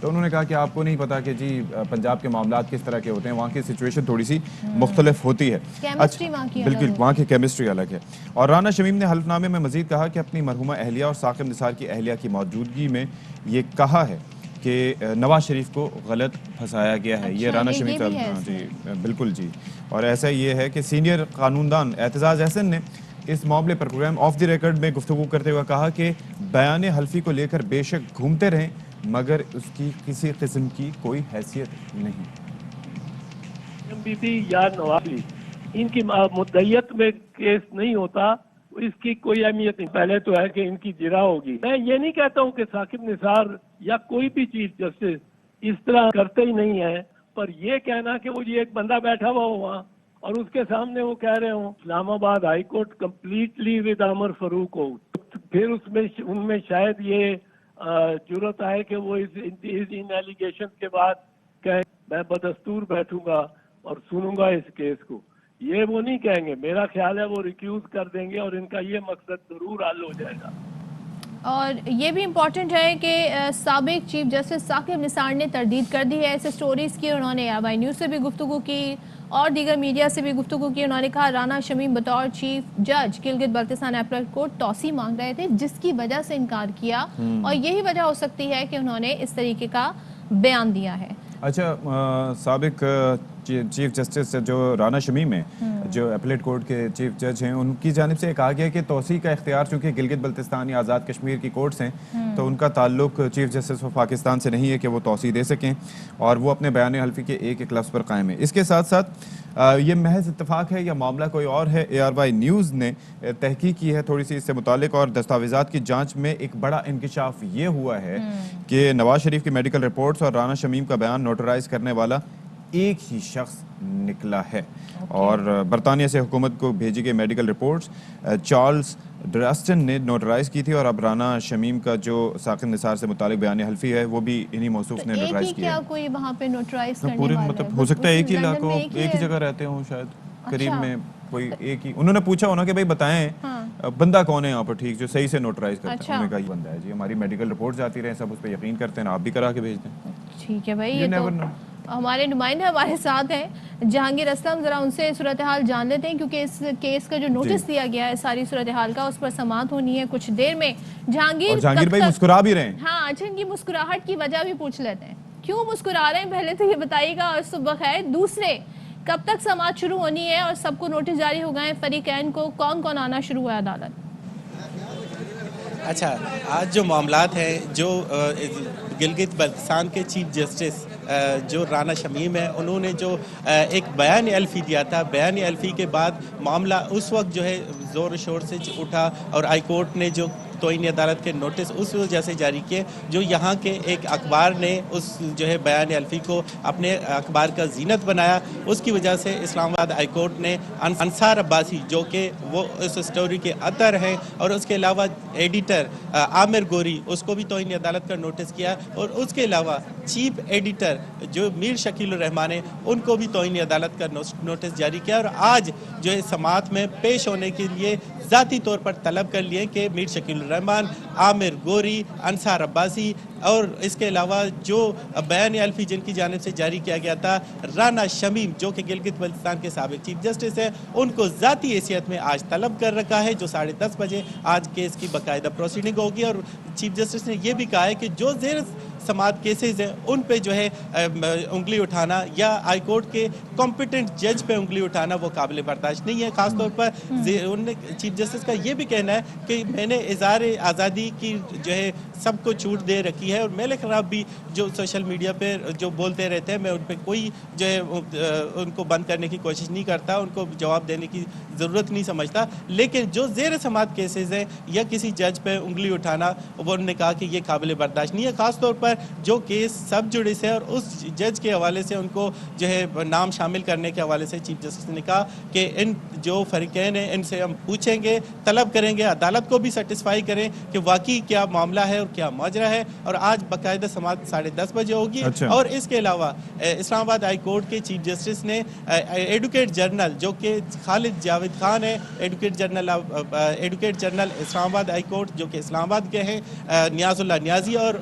تو انہوں نے کہا کہ آپ کو نہیں پتا کہ جی پنجاب کے معاملات کس طرح کے ہوتے ہیں, وہاں کی سچویشن تھوڑی سی مختلف ہوتی ہے. کیمسٹری وہاں کی بالکل, وہاں کی کیمسٹری الگ ہے. اور رانا شمیم نے حلف نامے میں مزید کہا کہ اپنی مرحومہ اہلیہ اور ثاقب نثار کی اہلیہ کی موجودگی میں یہ کہا ہے کہ نواز شریف کو غلط پھنسایا گیا ہے. یہ رانا شمیم صاحب, جی بالکل جی. اور ایسا یہ ہے کہ سینئر قانوندان اعتزاز احسن نے اس معاملے پر پروگرام آف دی ریکارڈ میں گفتگو کرتے ہوئے کہا کہ بیان حلفی کو لے کر بے شک گھومتے رہیں مگر اس کی کسی قسم کی کوئی حیثیت نہیں. ایم پی پی یا نواز ان کی مدعیت میں کیس نہیں ہوتا, اس کی کوئی اہمیت نہیں. پہلے تو ہے کہ ان کی جرا ہوگی. میں یہ نہیں کہتا ہوں کہ ثاقب نثار یا کوئی بھی چیف جسٹس اس طرح کرتے ہی نہیں ہے, پر یہ کہنا کہ وہ یہ ایک بندہ بیٹھا ہوا ہو وہاں اور اس کے سامنے وہ کہہ رہے ہوں اسلام آباد ہائی کورٹ کمپلیٹلی ود عمر فاروق ہو, پھر ان میں شاید یہ جرت آئے کہ وہ ان ایلیگیشن کے بعد کہیں میں بدستور بیٹھوں گا اور سنوں گا اس کیس کو. یہ وہ نہیں کہیں گے. میرا خیال ہے وہ ریکیوز کر دیں گے اور ان کا یہ مقصد ضرور حل ہو جائے گا. اور یہ بھی امپورٹنٹ ہے کہ سابق چیف جسٹس ثاقب نثار نے تردید کر دی ہے ایسے سٹوریز کی. انہوں نے آبائی نیوز سے بھی گفتگو کی اور دیگر میڈیا سے بھی گفتگو کی. انہوں نے کہا رانا شمیم بطور چیف جج گلگت بلتستان اپیلیٹ کورٹ توسیع مانگ رہے تھے جس کی وجہ سے انکار کیا, اور یہی وجہ ہو سکتی ہے کہ انہوں نے اس طریقے کا بیان دیا ہے. اچھا, سابق چیف جسٹس جو رانا شمیم ہیں, جو اپیلیٹ کورٹ کے چیف جج ہیں, ان کی جانب سے کہا گیا کہ توسیع کا اختیار چونکہ گلگت بلتستان یا آزاد کشمیر کی کورٹس ہیں تو ان کا تعلق چیف جسٹس آف پاکستان سے نہیں ہے کہ وہ توسیع دے سکیں, اور وہ اپنے بیان حلفی کے ایک ایک لفظ پر قائم ہے. اس کے ساتھ ساتھ یہ محض اتفاق ہے یا معاملہ کوئی اور ہے؟ ARY نیوز نے تحقیق کی ہے تھوڑی سی اس سے متعلق, اور دستاویزات کی جانچ میں ایک بڑا انکشاف یہ ہوا ہے کہ نواز شریف کی میڈیکل رپورٹس اور رانا شمیم کا بیان نوٹرائز کرنے والا ایک ہی شخص نکلا ہے. اور برطانیہ سے حکومت کو بھیجی گئی میڈیکل رپورٹس چارلز ڈراسٹن نے نوٹرائز کی تھی, اور اب رانا شمیم کا جو ثاقب نثار سے متعلق بیان حلفی ہے وہ بھی انہی موصوف نے نوٹرائز کیا ہے. کوئی وہاں پہ نوٹرائز کرنے پورے والا مطلب ہو سکتا ہے ایک ہی علاقہ ہو, ایک ہی جگہ رہتے ہوں شاید, قریب میں کوئی ایک ہی. انہوں نے پوچھا ہونا کہ بھائی بتائیں بندہ کون ہے یہاں پر ٹھیک جو صحیح سے نوٹرائز کرتا ہے. انہوں نے کہا یہ بندہ ہے جی, ہماری میڈیکل رپورٹس آتی رہیں, سب اس پہ یقین کرتے ہیں, آپ بھی کرا کے بھیج دیں. ٹھیک ہے بھائی, یہ تو ہمارے نمائندے ہمارے ساتھ ہیں جہانگیر اسلم, ذرا ان سے صورتحال جان لیتے ہیں کیونکہ اس کیس کا جو نوٹس دیا گیا ہے ساری صورتحال کا اس پر سماعت ہونی ہے کچھ دیر میں. جہانگیر بھائی مسکرا بھی رہے ہیں. ہاں اچھا, ان کی مسکراہٹ کی وجہ بھی پوچھ لیتے ہیں, کیوں مسکرا رہے ہیں پہلے تو یہ بتائیے گا, اور صبح خیر دوسرے کب تک سماعت شروع ہونی ہے اور سب کو نوٹس جاری ہو گئے ہیں فریقین کو, کون کون آنا شروع ہوا ہے عدالت؟ اچھا, آج جو معاملات ہیں جو گلگت بلتستان کے چیف جسٹس جو رانا شمیم ہے انہوں نے جو ایک بیان حلفی دیا تھا, بیان حلفی کے بعد معاملہ اس وقت جو ہے زور و شور سے اٹھا اور ہائی کورٹ نے جو توہین عدالت کے نوٹس اس وجہ سے جاری کیے جو یہاں کے ایک اخبار نے اس جو ہے بیان حلفی کو اپنے اخبار کا زینت بنایا. اس کی وجہ سے اسلام آباد ہائی کورٹ نے انصار عباسی جو کہ وہ اس سٹوری کے اطر ہیں اور اس کے علاوہ ایڈیٹر عامر گوری اس کو بھی توہین عدالت کا نوٹس کیا, اور اس کے علاوہ چیف ایڈیٹر جو میر شکیل الرحمان ہیں ان کو بھی توہین عدالت کا نوٹس جاری کیا. اور آج جو ہے سماعت میں پیش ہونے کے لیے ذاتی طور پر طلب کر لیے کہ میر شکیل الرحمان, عامر گوری, انصار عباسی اور اس کے علاوہ جو بیان حلفی جن کی جانب سے جاری کیا گیا تھا رانا شمیم جو کہ گلگت بلتستان کے سابق چیف جسٹس ہیں, ان کو ذاتی حیثیت میں آج طلب کر رکھا ہے جو 10:30 بجے آج کیس کی باقاعدہ پروسیڈنگ ہوگی. اور چیف جسٹس نے یہ بھی کہا ہے کہ جو زیر سماعت کیسز ہیں ان پہ جو ہے انگلی اٹھانا یا ہائی کورٹ کے کمپیٹنٹ جج پہ انگلی اٹھانا وہ قابل برداشت نہیں ہے. خاص طور پر چیف جسٹس کا یہ بھی کہنا ہے کہ میں نے اظہار آزادی کی جو ہے سب کو چھوٹ دے رکھی ہے, اور میل خراب بھی جو سوشل میڈیا پہ جو بولتے رہتے ہیں میں ان پہ کوئی جو ہے ان کو بند کرنے کی کوشش نہیں کرتا, ان کو جواب دینے کی ضرورت نہیں سمجھتا. لیکن جو زیر سماعت کیسز ہیں یا کسی جج پہ انگلی اٹھانا وہ انہوں نے کہا کہ یہ قابل برداشت نہیں ہے. خاص طور پر جو کیس سب جوڈس ہے اور اس جج کے حوالے سے ان کو جو ہے نام شامل کرنے کے حوالے سے چیف جسٹس نے کہا کہ ان جو فریقین ہیں ان سے ہم پوچھیں گے, طلب کریں گے, عدالت کو بھی سیٹسفائی کریں کہ واقعی کیا معاملہ ہے اور کیا ماجرا ہے. اور آج باقاعدہ سماعت 10:30 بجے ہوگی. اور اس کے علاوہ اسلام آباد ہائی کورٹ کے چیف جسٹس نے ایڈوکیٹ جنرل جو کہ خالد جاوید خان ہے, ایڈوکیٹ جنرل اسلام آباد ہائی کورٹ جو کہ اسلام آباد کے ہیں, نیاز اللہ نیازی, اور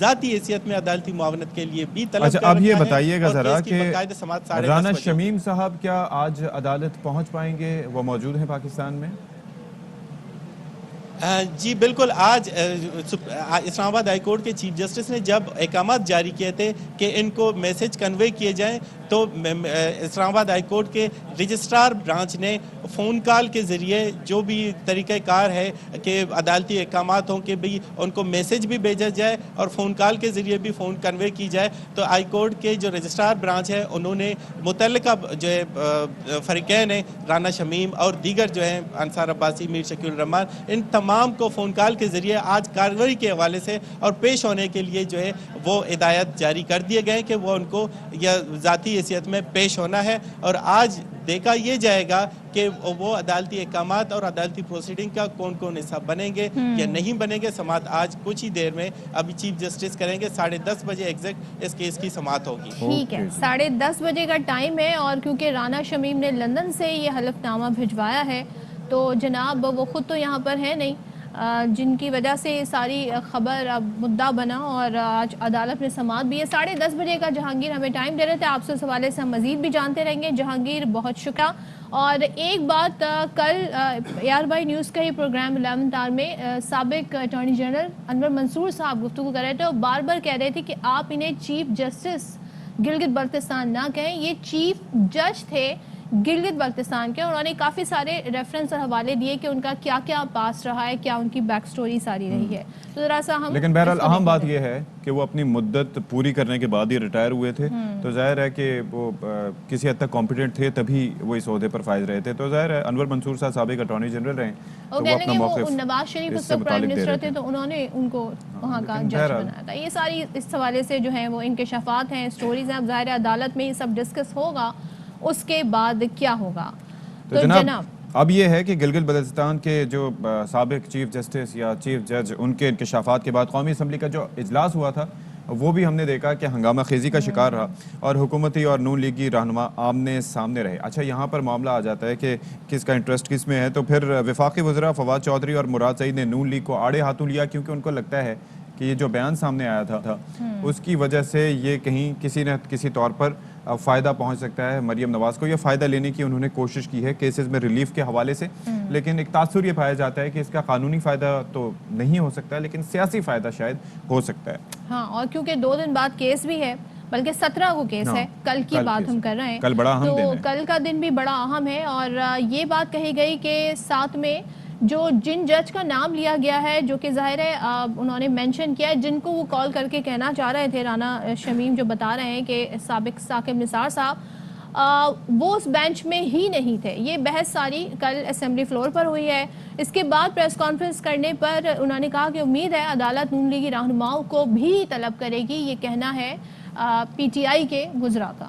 ذاتی حیثیت میں عدالتی معاونت کے لیے بھی طلب اچھا کر اب یہ رکھا ہے بتائیے گا اور ذرا کیس کی کہ باقاعدہ سماعت 10:30 رانا بجے شمیم صاحب کیا آج عدالت پہنچ پائیں گے؟ وہ موجود ہیں پاکستان میں؟ جی بالکل. آج اسلام آباد ہائی کورٹ کے چیف جسٹس نے جب احکامات جاری کیے تھے کہ ان کو میسج کنوے کیے جائیں تو اسلام آباد ہائی کورٹ کے رجسٹرار برانچ نے فون کال کے ذریعے جو بھی طریقہ کار ہے کہ عدالتی احکامات ہوں کہ بھی ان کو میسج بھی بھیجا جائے اور فون کال کے ذریعے بھی فون کنوے کی جائے، تو ہائی کورٹ کے جو رجسٹرار برانچ ہے انہوں نے متعلقہ جو ہے فریقین ہیں رانا شمیم اور دیگر جو ہیں انصار عباسی، میر شکیل الرحمان، ان تمام کو فون کال کے ذریعے آج کارروائی کے حوالے سے اور پیش ہونے کے لیے جو ہے وہ ہدایت جاری کر دیے گئے کہ وہ ان کو یا ذاتی حیثیت میں پیش ہونا ہے، اور آج دیکھا یہ جائے گا کہ وہ عدالتی احکامات اور عدالتی پروسیڈنگ کا کون کون حصہ بنیں گے یا نہیں بنیں گے. سماعت آج کچھ ہی دیر میں ابھی چیف جسٹس کریں گے، 10:30 بجے ایگزیکٹ اس کیس کی سماعت ہوگی. ٹھیک ہے، 10:30 بجے کا ٹائم ہے، اور کیونکہ رانا شمیم نے لندن سے یہ حلف نامہ بھجوایا ہے تو جناب وہ خود تو یہاں پر ہے نہیں، جن کی وجہ سے یہ ساری خبر اب مدعا بنا اور آج عدالت میں سماعت بھی ہے. 10:30 بجے کا جہانگیر ہمیں ٹائم دے رہے تھے. آپ سے اس حوالے سے ہم مزید بھی جانتے رہیں گے. جہانگیر بہت شکریہ. اور ایک بات، کل AR بائی نیوز کا ہی پروگرام 11 آور میں سابق اٹارنی جنرل انور منصور صاحب گفتگو کر رہے تھے اور بار بار کہہ رہے تھے کہ آپ انہیں چیف جسٹس گلگت بلتستان نہ کہیں، یہ چیف جج تھے گلگت بلتستان کے. انہوں نے کافی سارے ریفرنس اور حوالے دیے کہ ان کا کیا کیا پاس رہا ہے، کیا ان کی بیک سٹوری ساری رہی ہے. تو ذرا سا ہم لیکن بہرحال اہم بات یہ ہے کہ وہ اپنی مدت پوری کرنے کے بعد ہی ریٹائر ہوئے تھے، تو ظاہر ہے کہ وہ کسی حد تک کمپیٹنٹ تھے تبھی وہ اس عہدے پر فائز رہے تھے. تو ظاہر ہے انور منصور صاحب سابق اٹارنی جنرل رہے تو وہ اپنا موقف نواز شریف اس وقت پرائم منسٹر تھے تو انہوں نے ان کو وہاں کا جج بنایا تھا. یہ ساری اس حوالے سے جو ہیں وہ انکشافات ہیں، سٹوریز ہیں. اب ظاہر عدالت میں یہ سب ڈسکس ہوگا، اس کے بعد کیا ہوگا. تو جناب اب یہ ہے کہ گلگت بلتستان کے جو سابق چیف جسٹس یا چیف جج، ان کے انکشافات کے بعد قومی اسمبلی کا جو اجلاس ہوا تھا وہ بھی ہم نے دیکھا کہ ہنگامہ خیزی کا شکار رہا اور حکومتی اور نون لیگی رہنما آمنے سامنے رہے. اچھا یہاں پر معاملہ آ جاتا ہے کہ کس کا انٹرسٹ کس میں ہے، تو پھر وفاقی وزراء فواد چودھری اور مراد سعید نے نون لیگ کو آڑے ہاتھوں لیا، کیونکہ ان کو لگتا ہے کہ یہ جو بیان سامنے آیا تھا اس کی وجہ سے یہ کہیں کسی نہ کسی طور پر فائدہ پہنچ سکتا ہے مریم نواز کو. یہ فائدہ لینے کی انہوں نے کوشش کی ہے کیسز میں ریلیف کے حوالے سے، لیکن ایک تاثر یہ پایا جاتا ہے کہ اس کا قانونی فائدہ تو نہیں ہو سکتا لیکن سیاسی فائدہ شاید ہو سکتا ہے. ہاں، اور کیونکہ 2 دن بعد کیس بھی ہے، بلکہ 17 کو کیس ہے، کل کی بات ہم کر رہے ہیں. کل بڑا اہم دن ہے، کل کا دن بھی بڑا اہم ہے. اور یہ بات کہی گئی کہ ساتھ میں جن جج کا نام لیا گیا ہے، جو کہ ظاہر ہے انہوں نے مینشن کیا ہے، جن کو وہ کال کر کے کہنا چاہ رہے تھے، رانا شمیم جو بتا رہے ہیں کہ سابق ثاقب نثار صاحب وہ اس بینچ میں ہی نہیں تھے. یہ بحث ساری کل اسمبلی فلور پر ہوئی ہے. اس کے بعد پریس کانفرنس کرنے پر انہوں نے کہا کہ امید ہے عدالت نون لیگی رہنماؤں کو بھی طلب کرے گی. یہ کہنا ہے PTI کے وزراء کا.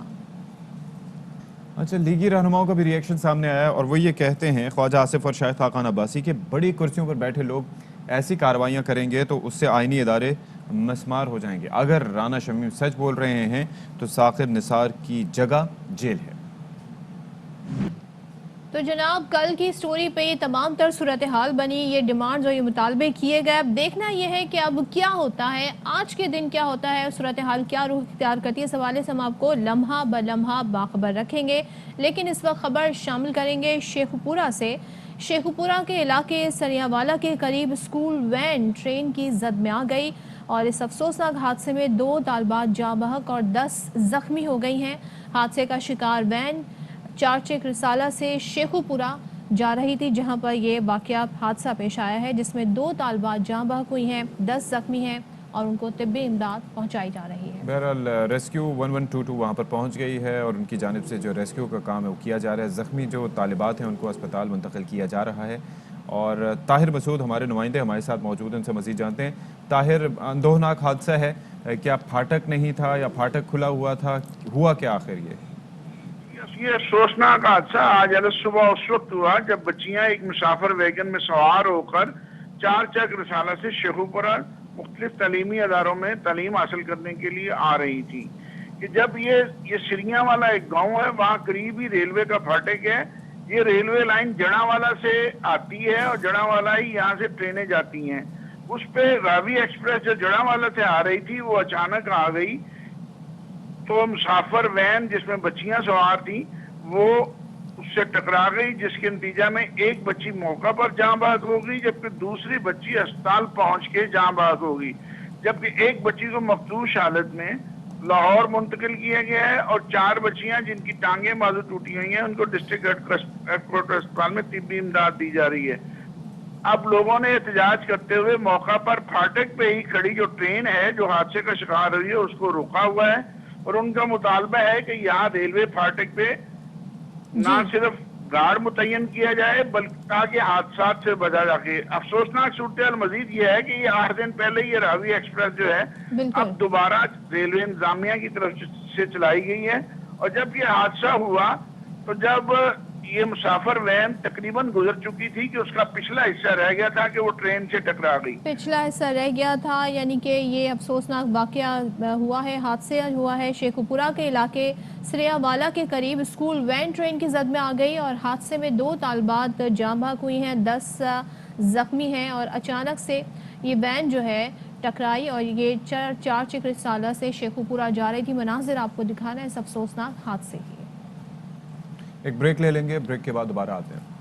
اچھا لیگی رہنماؤں کا بھی ری ایکشن سامنے آیا اور وہ یہ کہتے ہیں خواجہ آصف اور شاہد خاقان عباسی کہ بڑی کرسیوں پر بیٹھے لوگ ایسی کارروائیاں کریں گے تو اس سے آئینی ادارے مسمار ہو جائیں گے. اگر رانا شمیم سچ بول رہے ہیں تو ثاقب نثار کی جگہ جیل ہے. تو جناب کل کی سٹوری پہ یہ تمام تر صورتحال بنی، یہ ڈیمانڈز اور یہ مطالبے کیے گئے. اب دیکھنا یہ ہے کہ اب کیا ہوتا ہے، آج کے دن کیا ہوتا ہے، صورتحال کیا رخ اختیار کرتی ہے. اس حوالے سے ہم آپ کو لمحہ بلمحہ باخبر رکھیں گے. لیکن اس وقت خبر شامل کریں گے شیخو پورہ سے. شیخو پورہ کے علاقے سریاوالا کے قریب اسکول وین ٹرین کی زد میں آ گئی اور اس افسوسناک حادثے میں 2 طالبات جاں بحق اور 10 زخمی ہو گئی ہیں. حادثے کا شکار وین چارچک رسالہ سے شیخو پورہ جا رہی تھی، جہاں پر یہ واقعہ حادثہ پیش آیا ہے، جس میں 2 طالبات جاں بحق ہوئی ہیں، 10 زخمی ہیں اور ان کو طبی امداد پہنچائی جا رہی ہے. بہرحال ریسکیو 1122 وہاں پر پہنچ گئی ہے اور ان کی جانب سے جو ریسکیو کا کام ہے وہ کیا جا رہا ہے. زخمی جو طالبات ہیں ان کو اسپتال منتقل کیا جا رہا ہے. اور طاہر مسعود ہمارے نمائندے ہمارے ساتھ موجود ہیں، ان سے مزید جانتے ہیں. طاہر، اندوہناک حادثہ ہے، کیا پھاٹک نہیں تھا یا پھاٹک کھلا ہوا تھا، ہوا کیا آخر یہ افسوسناک حادثہ آج صبح اس وقت ہوا جب بچیاں ایک مسافر ویگن میں سوار ہو کر چارچک رسالہ سے شیخو پورہ مختلف تعلیمی اداروں میں تعلیم حاصل کرنے کے لیے آ رہی تھی کہ جب یہ سریاں والا ایک گاؤں ہے، وہاں قریب ہی ریلوے کا پھاٹک ہے. یہ ریلوے لائن جڑاں والا سے آتی ہے اور جڑاں والا ہی یہاں سے ٹرینیں جاتی ہیں. اس پہ راوی ایکسپریس جو جڑاوالا سے آ رہی تھی وہ اچانک آ گئی، تو مسافر وین جس میں بچیاں سوار تھیں وہ اس سے ٹکرا گئی، جس کے نتیجہ میں ایک بچی موقع پر جاں بحق ہو گئی، جبکہ دوسری بچی اسپتال پہنچ کے جاں بحق ہو گئی، جبکہ ایک بچی کو مخدوش حالت میں لاہور منتقل کیا گیا ہے، اور 4 بچیاں جن کی ٹانگیں بازو ٹوٹی ہوئی ہیں ان کو ڈسٹرکٹ ہیڈ کوارٹر اسپتال میں طبی امداد دی جا رہی ہے۔ اب لوگوں نے احتجاج کرتے ہوئے موقع پر پھاٹک پہ ہی کھڑی جو ٹرین ہے جو حادثے کا شکار ہوئی ہے اس کو روکا ہوا ہے، اور ان کا مطالبہ ہے کہ یہاں ریلوے پھاٹک پہ نہ صرف گارڈ متعین کیا جائے بلکہ تاکہ حادثات سے بچا جا کے۔ افسوسناک صورتحال مزید یہ ہے کہ یہ 8 دن پہلے یہ راوی ایکسپریس جو ہے اب دوبارہ ریلوے انتظامیہ کی طرف سے چلائی گئی ہے، اور جب یہ حادثہ ہوا تو جب یہ مسافر وین تقریباً گزر چکی تھی کہ اس کا پچھلا حصہ رہ گیا تھا کہ وہ ٹرین سے ٹکرا گئی، پچھلا حصہ رہ گیا تھا، یعنی کہ یہ افسوسناک واقعہ ہوا ہے، حادثہ ہوا ہے شیخو پورہ کے علاقے سریا والا کے قریب۔ اسکول وین ٹرین کی زد میں آ گئی اور حادثے میں 2 طالبات جاں بحق ہوئی ہیں، 10 زخمی ہیں، اور اچانک سے یہ وین جو ہے ٹکرائی اور یہ 4 چکر سالہ سے شیخو پورہ جا رہی تھی۔ مناظر آپ کو دکھانا ہے اس افسوسناک حادثے کی۔ ایک بریک لے لیں گے، بریک کے بعد دوبارہ آتے ہیں۔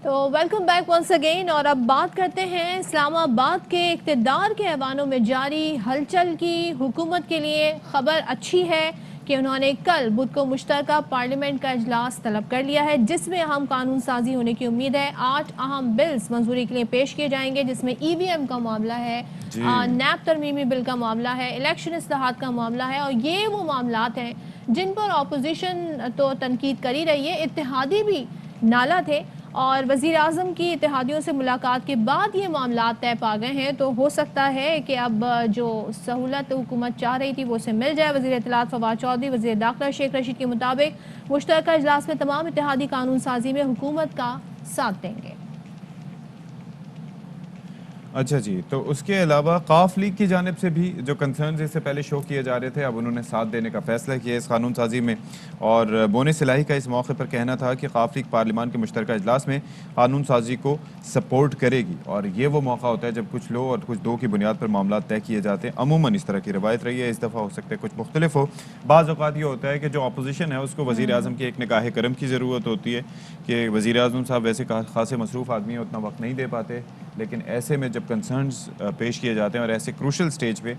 تو ویلکم بیک ونس اگین، اور اب بات کرتے ہیں اسلام آباد کے اقتدار کے ایوانوں میں جاری ہلچل کی۔ حکومت کے لیے خبر اچھی ہے کہ انہوں نے کل بدھ کو مشترکہ پارلیمنٹ کا اجلاس طلب کر لیا ہے، جس میں اہم قانون سازی ہونے کی امید ہے۔ 8 اہم بلز منظوری کے لیے پیش کیے جائیں گے، جس میں ای وی ایم کا معاملہ ہے، نیب ترمیمی بل کا معاملہ ہے، الیکشن اصلاحات کا معاملہ ہے، اور یہ وہ معاملات ہیں جن پر اپوزیشن تو تنقید کری رہی ہے، اتحادی بھی نالا تھے، اور وزیر اعظم کی اتحادیوں سے ملاقات کے بعد یہ معاملات طے پا گئے ہیں۔ تو ہو سکتا ہے کہ اب جو سہولت حکومت چاہ رہی تھی وہ اسے مل جائے۔ وزیر اطلاعات فواد چودھری، وزیر داخلہ شیخ رشید کے مطابق مشترکہ اجلاس میں تمام اتحادی قانون سازی میں حکومت کا ساتھ دیں گے۔ اچھا جی، تو اس کے علاوہ قاف لیگ کی جانب سے بھی جو کنسرنز اس سے پہلے شو کیے جا رہے تھے، اب انہوں نے ساتھ دینے کا فیصلہ کیا اس قانون سازی میں، اور بونس صلاحی کا اس موقع پر کہنا تھا کہ قاف لیگ پارلیمان کے مشترکہ اجلاس میں قانون سازی کو سپورٹ کرے گی، اور یہ وہ موقع ہوتا ہے جب کچھ لو اور کچھ دو کی بنیاد پر معاملات طے کیے جاتے ہیں۔ عموماً اس طرح کی روایت رہی ہے، اس دفعہ ہو سکتا ہے کچھ مختلف ہو۔ بعض اوقات یہ ہوتا ہے کہ جو اپوزیشن ہے اس کو وزیر اعظم کی ایک نگاہ کرم کی ضرورت ہوتی ہے کہ وزیر اعظم صاحب ویسے خاصے مصروف آدمی ہیں، اتنا وقت نہیں دے پاتے، لیکن ایسے میں جب کنسرنز پیش کیے جاتے ہیں اور ایسے کروشل سٹیج پہ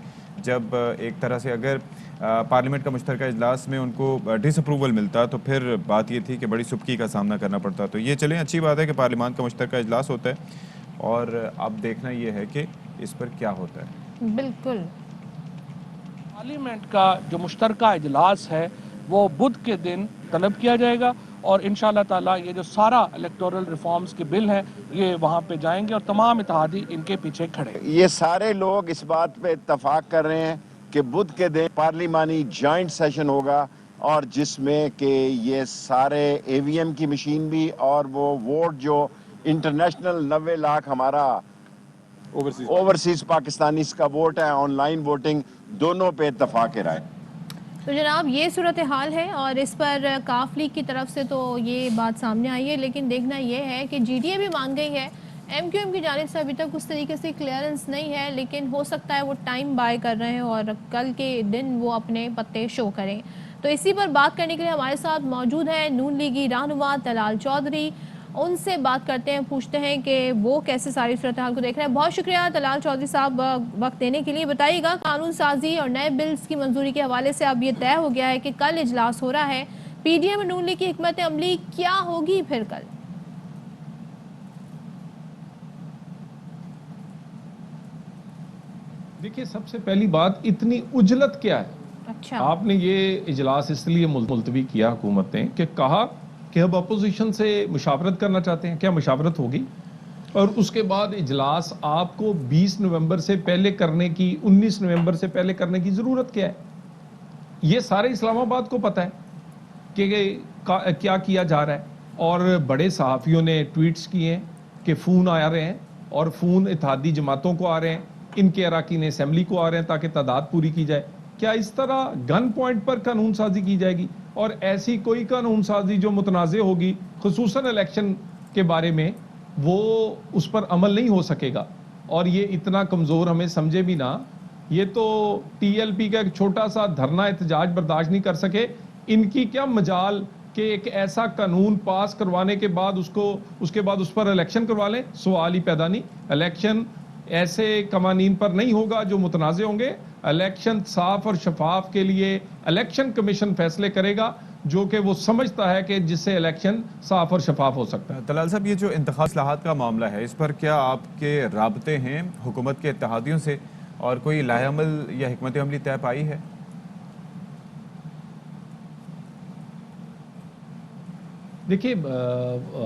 جب ایک طرح سے اگر پارلیمنٹ کا مشترکہ اجلاس میں ان کو ڈس اپروول ملتا تو پھر بات یہ تھی کہ بڑی سبکی کا سامنا کرنا پڑتا۔ تو یہ چلیں اچھی بات ہے کہ پارلیمان کا مشترکہ اجلاس ہوتا ہے، اور اب دیکھنا یہ ہے کہ اس پر کیا ہوتا ہے۔ بالکل، پارلیمنٹ کا جو مشترکہ اجلاس ہے وہ بدھ کے دن طلب کیا جائے گا، اور انشاءاللہ تعالیٰ یہ جو سارا الیکٹورل ریفارمز کے بل ہیں یہ وہاں پہ جائیں گے، اور تمام اتحادی ان کے پیچھے کھڑے ہیں۔ یہ سارے لوگ اس بات پہ اتفاق کر رہے ہیں کہ بدھ کے دن پارلیمانی جوائنٹ سیشن ہوگا، اور جس میں کہ یہ سارے اے وی ایم کی مشین بھی اور وہ ووٹ جو انٹرنیشنل 90 لاکھ ہمارا اوورسیز پاکستانیز کا ووٹ ہے، آن لائن ووٹنگ، دونوں پہ اتفاق رائے۔ تو جناب یہ صورتحال ہے، اور اس پر قاف لیگ کی طرف سے تو یہ بات سامنے آئی ہے، لیکن دیکھنا یہ ہے کہ جی ڈی اے بھی مان گئی ہے، ایم کیو ایم کی جانب سے ابھی تک اس طریقے سے کلیئرنس نہیں ہے، لیکن ہو سکتا ہے وہ ٹائم بائی کر رہے ہیں اور کل کے دن وہ اپنے پتے شو کریں۔ تو اسی پر بات کرنے کے لیے ہمارے ساتھ موجود ہیں نون لیگی رہنما طلال چودھری، ان سے بات کرتے ہیں، پوچھتے ہیں کہ وہ کیسے ساری صورتحال کو دیکھ رہے ہیں۔ بہت شکریہ طلال چودھری صاحب وقت دینے کے لیے۔ بتائیے گا قانون سازی اور نئے بلز کی منظوری کے حوالے سے اب یہ طے ہو گیا ہے کہ کل اجلاس ہو رہا ہے، پی ڈی ایم اور نون لیگ کی حکمت عملی کیا ہوگی پھر کل؟ دیکھیے، سب سے پہلی بات، اتنی عجلت کیا ہے؟ اچھا، آپ نے یہ اجلاس اس لیے ملتوی کیا حکومت نے کہ کہا کہ اب اپوزیشن سے مشاورت کرنا چاہتے ہیں، کیا مشاورت ہوگی؟ اور اس کے بعد اجلاس آپ کو 20 نومبر سے پہلے کرنے کی، 19 نومبر سے پہلے کرنے کی ضرورت کیا ہے؟ یہ سارے اسلام آباد کو پتہ ہے کہ کیا کیا جا رہا ہے، اور بڑے صحافیوں نے ٹویٹس کیے ہیں کہ فون آ رہے ہیں، اور فون اتحادی جماعتوں کو آ رہے ہیں، ان کے اراکین اسمبلی کو آ رہے ہیں تاکہ تعداد پوری کی جائے۔ کیا اس طرح گن پوائنٹ پر قانون سازی کی جائے گی؟ اور ایسی کوئی قانون سازی جو متنازع ہوگی خصوصاً الیکشن کے بارے میں، وہ اس پر عمل نہیں ہو سکے گا. اور یہ اتنا کمزور ہمیں سمجھے بھی نہ، یہ تو ٹی ایل پی کا ایک چھوٹا سا دھرنا احتجاج برداشت نہیں کر سکے. ان کی کیا مجال کہ ایک ایسا قانون پاس کروانے کے بعد اس کے بعد اس پر الیکشن کروا لیں؟ سوال ہی پیدا نہیں. الیکشن ایسے قوانین پر نہیں ہوگا جو متنازع ہوں گے. الیکشن صاف اور شفاف کے لیے الیکشن کمیشن فیصلے کرے گا، جو کہ وہ سمجھتا ہے کہ جس سے الیکشن صاف اور شفاف ہو سکتا ہے. طلال صاحب، یہ جو انتخابی اصلاحات کا معاملہ ہے، اس پر کیا آپ کے رابطے ہیں حکومت کے اتحادیوں سے، اور کوئی لاہ عمل یا حکمت عملی طے پائی ہے؟ دیکھیے،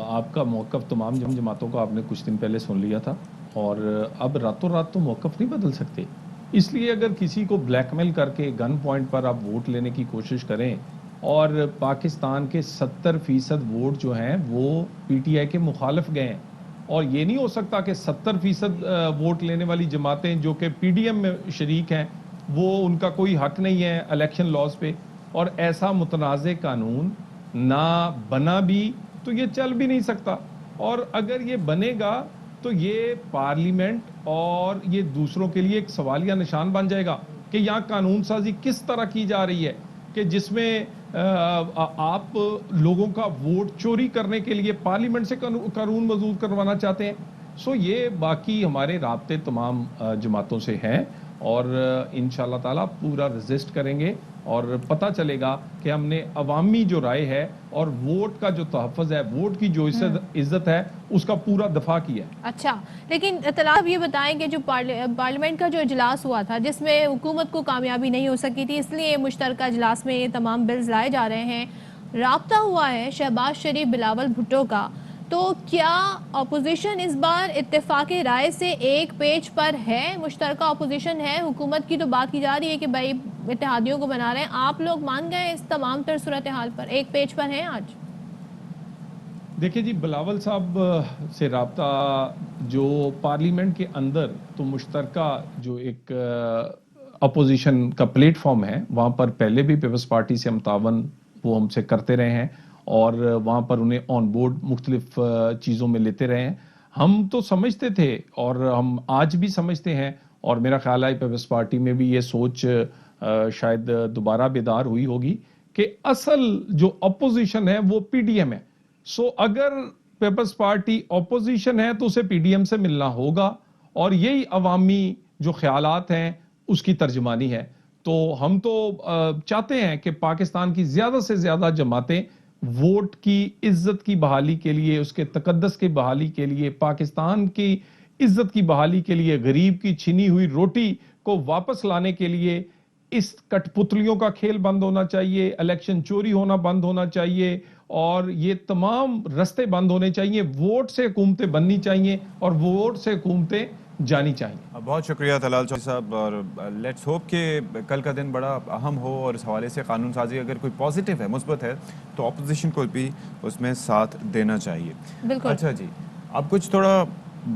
آپ کا موقف تمام جماعتوں کا آپ نے کچھ دن پہلے سن لیا تھا، اور اب راتوں رات تو موقف نہیں بدل سکتے. اس لیے اگر کسی کو بلیک میل کر کے گن پوائنٹ پر آپ ووٹ لینے کی کوشش کریں، اور پاکستان کے 70% ووٹ جو ہیں وہ پی ٹی آئی کے مخالف گئے ہیں، اور یہ نہیں ہو سکتا کہ 70% ووٹ لینے والی جماعتیں جو کہ پی ڈی ایم میں شریک ہیں، وہ ان کا کوئی حق نہیں ہے الیکشن لاز پہ. اور ایسا متنازع قانون نہ بنا بھی تو یہ چل بھی نہیں سکتا. اور اگر یہ بنے گا تو یہ پارلیمنٹ اور یہ دوسروں کے لیے ایک سوالیہ نشان بن جائے گا کہ یہاں قانون سازی کس طرح کی جا رہی ہے، کہ جس میں آپ لوگوں کا ووٹ چوری کرنے کے لیے پارلیمنٹ سے قانون وضع کروانا چاہتے ہیں. سو یہ باقی ہمارے رابطے تمام جماعتوں سے ہیں، اور انشاءاللہ تعالیٰ پورا رزسٹ کریں گے، اور پتہ چلے گا کہ ہم نے عوامی جو رائے ہے اور ووٹ کا جو تحفظ ہے، ووٹ کی جو عزت ہے، اس کا پورا دفاع کیا ہے. اچھا، لیکن طلال یہ بتائیں کہ جو پارلیمنٹ کا جو اجلاس ہوا تھا، جس میں حکومت کو کامیابی نہیں ہو سکی تھی، اس لیے مشترکہ اجلاس میں یہ تمام بلز لائے جا رہے ہیں، رابطہ ہوا ہے شہباز شریف بلاول بھٹو کا، تو کیا اپوزیشن اس بار اتفاق رائے سے ایک پیج پر ہے؟ مشترکہ اپوزیشن ہے، حکومت کی تو بات کی جا رہی ہے کہ بھائی اتحادیوں کو بنا رہے ہیں، آپ لوگ مان گئے اس تمام تر صورتحال پر ایک پیج پر ہیں آج؟ دیکھیں جی، بلاول صاحب سے رابطہ جو پارلیمنٹ کے اندر تو مشترکہ جو ایک اپوزیشن کا پلیٹ فارم ہے، وہاں پر پہلے بھی پیپلز پارٹی سے ہم تعاون وہ ہم سے کرتے رہے ہیں، اور وہاں پر انہیں آن بورڈ مختلف چیزوں میں لیتے رہے ہیں. ہم تو سمجھتے تھے، اور ہم آج بھی سمجھتے ہیں، اور میرا خیال ہے پیپلز پارٹی میں بھی یہ سوچ شاید دوبارہ بیدار ہوئی ہوگی کہ اصل جو اپوزیشن ہے وہ پی ڈی ایم ہے. سو اگر پیپلز پارٹی اپوزیشن ہے تو اسے پی ڈی ایم سے ملنا ہوگا، اور یہی عوامی جو خیالات ہیں اس کی ترجمانی ہے. تو ہم تو چاہتے ہیں کہ پاکستان کی زیادہ سے زیادہ جماعتیں ووٹ کی عزت کی بحالی کے لیے، اس کے تقدس کی بحالی کے لیے، پاکستان کی عزت کی بحالی کے لیے، غریب کی چھینی ہوئی روٹی کو واپس لانے کے لیے اس کٹ پتلیوں کا کھیل بند ہونا چاہیے، الیکشن چوری ہونا بند ہونا چاہیے، اور یہ تمام رستے بند ہونے چاہیے. ووٹ سے حکومتیں بننی چاہیے، اور ووٹ سے حکومتیں جانی چاہیے. بہت شکریہ طلال چودھری صاحب، اور لیٹس ہوپ کہ کل کا دن بڑا اہم ہو، اور اس حوالے سے قانون سازی اگر کوئی پازیٹیو ہے، مثبت ہے، تو اپوزیشن کو بھی اس میں ساتھ دینا چاہیے. بالکل. اچھا جی، اب کچھ تھوڑا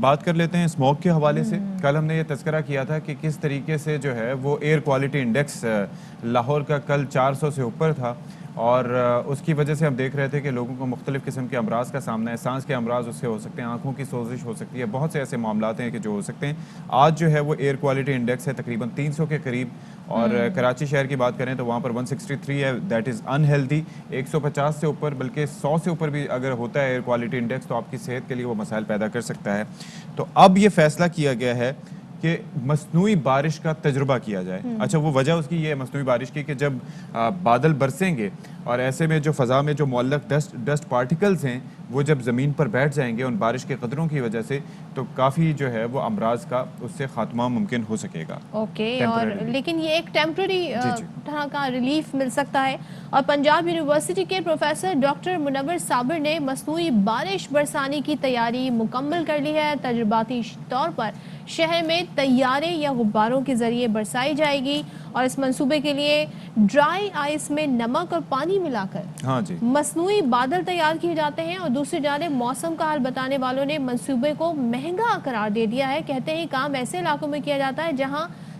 بات کر لیتے ہیں اسموک کے حوالے سے. کل ہم نے یہ تذکرہ کیا تھا کہ کس طریقے سے جو ہے وہ ایئر کوالٹی انڈیکس لاہور کا کل 400 سے اوپر تھا، اور اس کی وجہ سے ہم دیکھ رہے تھے کہ لوگوں کو مختلف قسم کے امراض کا سامنا ہے. سانس کے امراض اس سے ہو سکتے ہیں، آنکھوں کی سوزش ہو سکتی ہے، بہت سے ایسے معاملات ہیں کہ جو ہو سکتے ہیں. آج جو ہے وہ ایئر کوالٹی انڈیکس ہے تقریباً 300 کے قریب، اور کراچی شہر کی بات کریں تو وہاں پر 163 ہے، دیٹ از انہیلدی. 150 سے اوپر بلکہ 100 سے اوپر بھی اگر ہوتا ہے ایئر کوالٹی انڈیکس تو آپ کی صحت کے لیے وہ مسائل پیدا کر سکتا ہے. تو اب یہ فیصلہ کیا گیا ہے کہ مصنوعی بارش کا تجربہ کیا جائے. اچھا، وہ وجہ اس کی یہ مصنوعی بارش کی کہ جب بادل برسیں گے اور ایسے میں جو فضا میں جو معلق ڈسٹ پارٹیکلز ہیں وہ جب زمین پر بیٹھ جائیں گے ان بارش کے قطروں کی وجہ سے، تو کافی جو ہے وہ امراض کا اس سے خاتمہ ممکن ہو سکے گا. اوکے، اور لیکن یہ ایک ٹیمپرری طرح کا ریلیف مل سکتا ہے. اور پنجاب یونیورسٹی کے پروفیسر ڈاکٹر منور صابر نے مصنوعی بارش برسانے کی تیاری مکمل کر لی ہے. تجرباتی طور پر شہر میں طیارے یا غباروں کے ذریعے برسائی جائے گی، اور اس منصوبے کے لیے ڈرائی آئس میں نمک اور پانی ملا کر مصنوعی بادل تیار کیے جاتے ہیں. اور دوسری جانب موسم کا حال بتانے والوں نے منصوبے کو مہنگا قرار دے دیا ہے. کہتے ہیں کام ایسے علاقوں میں کیا جاتا ہے جہاں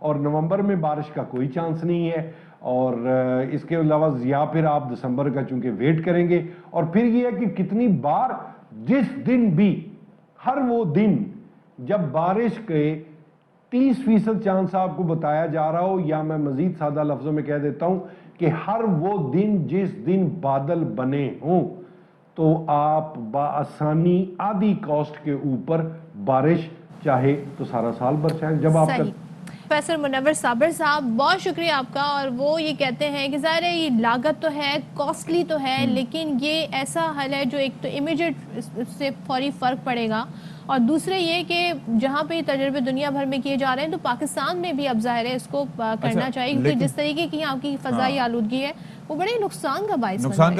اور نومبر میں بارش کا کوئی چانس نہیں ہے، اور اس کے علاوہ یا پھر آپ دسمبر کا چونکہ ویٹ کریں گے. اور پھر یہ ہے کہ کتنی بار جس دن بھی ہر وہ دن جب بارش کے 30% چانس آپ کو بتایا جا رہا ہو، یا میں مزید سادہ لفظوں میں کہہ دیتا ہوں کہ ہر وہ دن جس دن بادل بنے ہوں تو آپ بآسانی آدھی کاسٹ کے اوپر بارش چاہے تو سارا سال برسائیں. جب آپ کا پروفیسر منور صابر صاحب بہت شکریہ آپ کا. اور وہ یہ کہتے ہیں کہ ظاہر ہے یہ لاگت تو ہے، کاسٹلی تو ہے، لیکن یہ ایسا حل ہے جو ایک تو امیجیٹ اس سے فوری فرق پڑے گا، اور دوسرے یہ کہ جہاں پہ یہ تجربے دنیا بھر میں کیے جا رہے ہیں تو پاکستان میں بھی اب ظاہر ہے اس کو کرنا چاہیے، کیونکہ جس طریقے کی آپ کی فضائی آلودگی ہے وہ بڑے نقصان کا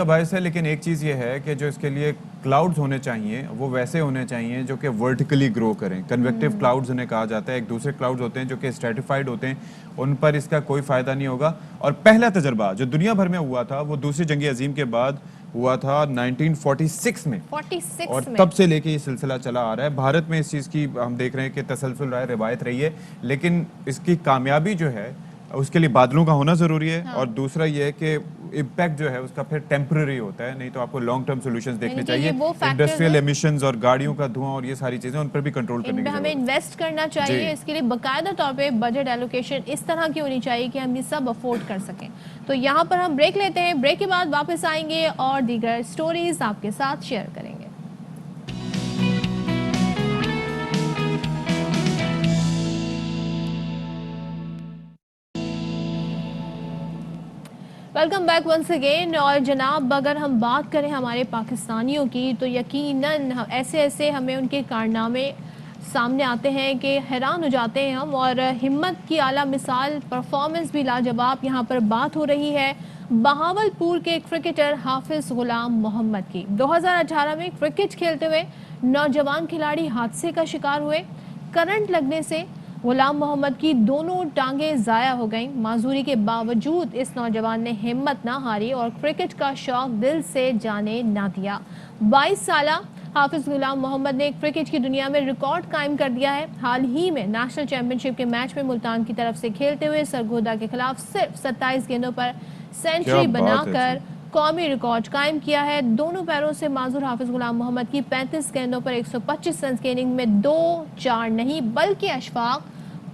باعث ہے. لیکن ایک چیز یہ ہے کہ جو اس کے لیے کلاؤڈز ہونے چاہیے وہ ویسے ہونے چاہیے جو کہ ورٹیکلی گرو کریں. کنویکٹیو کلاؤڈز انہیں کہا جاتا ہے. ایک دوسرے کلاؤڈز ہوتے ہیں جو کہ اسٹریٹیفائڈ ہوتے ہیں، ان پر اس کا کوئی فائدہ نہیں ہوگا. اور پہلا تجربہ جو دنیا بھر میں ہوا تھا وہ دوسری جنگ عظیم کے بعد ہوا تھا 1946 میں، اور تب سے لے کے یہ سلسلہ چلا آ رہا ہے. بھارت میں اس چیز کی ہم دیکھ رہے ہیں کہ تسلسل رہا ہے، روایت رہی ہے، لیکن اس کی کامیابی جو ہے اس کے لیے بادلوں کا ہونا ضروری ہے. اور دوسرا یہ ہے کہ امپیکٹ جو ہے اس کا پھر ٹیمپرری ہوتا ہے، نہیں تو آپ کو لانگ ٹرم سولوشنز دیکھنے چاہیے. انڈسٹریل ایمیشنز اور گاڑیوں کا دھواں اور یہ ساری چیزیں ان پر بھی کنٹرول کرنے کی ضرورت ہے. ہمیں انویسٹ کرنا چاہیے اس کے لیے باقاعدہ طور پہ بجٹ ایلوکیشن اس طرح کی ہونی چاہیے کہ ہم یہ سب افورڈ کر سکیں. تو یہاں پر ہم بریک لیتے ہیں، بریک کے بعد واپس آئیں گے اور دیگر سٹوریز آپ کے ساتھ شیئر کریں گے. Welcome back once again. اور جناب اگر ہم بات کریں ہمارے پاکستانیوں کی تو یقیناً ایسے ہمیں ان کے کارنامے سامنے آتے ہیں کہ حیران ہو جاتے ہیں ہم. اور ہمت کی اعلیٰ مثال، پرفارمنس بھی لاجواب. یہاں پر بات ہو رہی ہے بہاولپور کے کرکٹر حافظ غلام محمد کی. 2018 میں کرکٹ کھیلتے ہوئے نوجوان کھلاڑی حادثے کا شکار ہوئے. کرنٹ لگنے سے غلام محمد کی دونوں ٹانگیں ضائع ہو گئیں. معذوری کے باوجود اس نوجوان نے ہمت نہ ہاری اور کرکٹ کا شوق دل سے جانے نہ دیا. 22 سالہ حافظ غلام محمد نے کرکٹ کی دنیا میں ریکارڈ قائم کر دیا ہے. حال ہی میں نیشنل چیمپئن شپ کے میچ میں ملتان کی طرف سے کھیلتے ہوئے سرگودا کے خلاف صرف 27 گیندوں پر سینچری بنا کر قومی ریکارڈ قائم کیا ہے. دونوں پیروں سے معذور حافظ غلام محمد کی 35 گیندوں پر 125 رنز کی اننگ میں 2 4 نہیں بلکہ اشفاق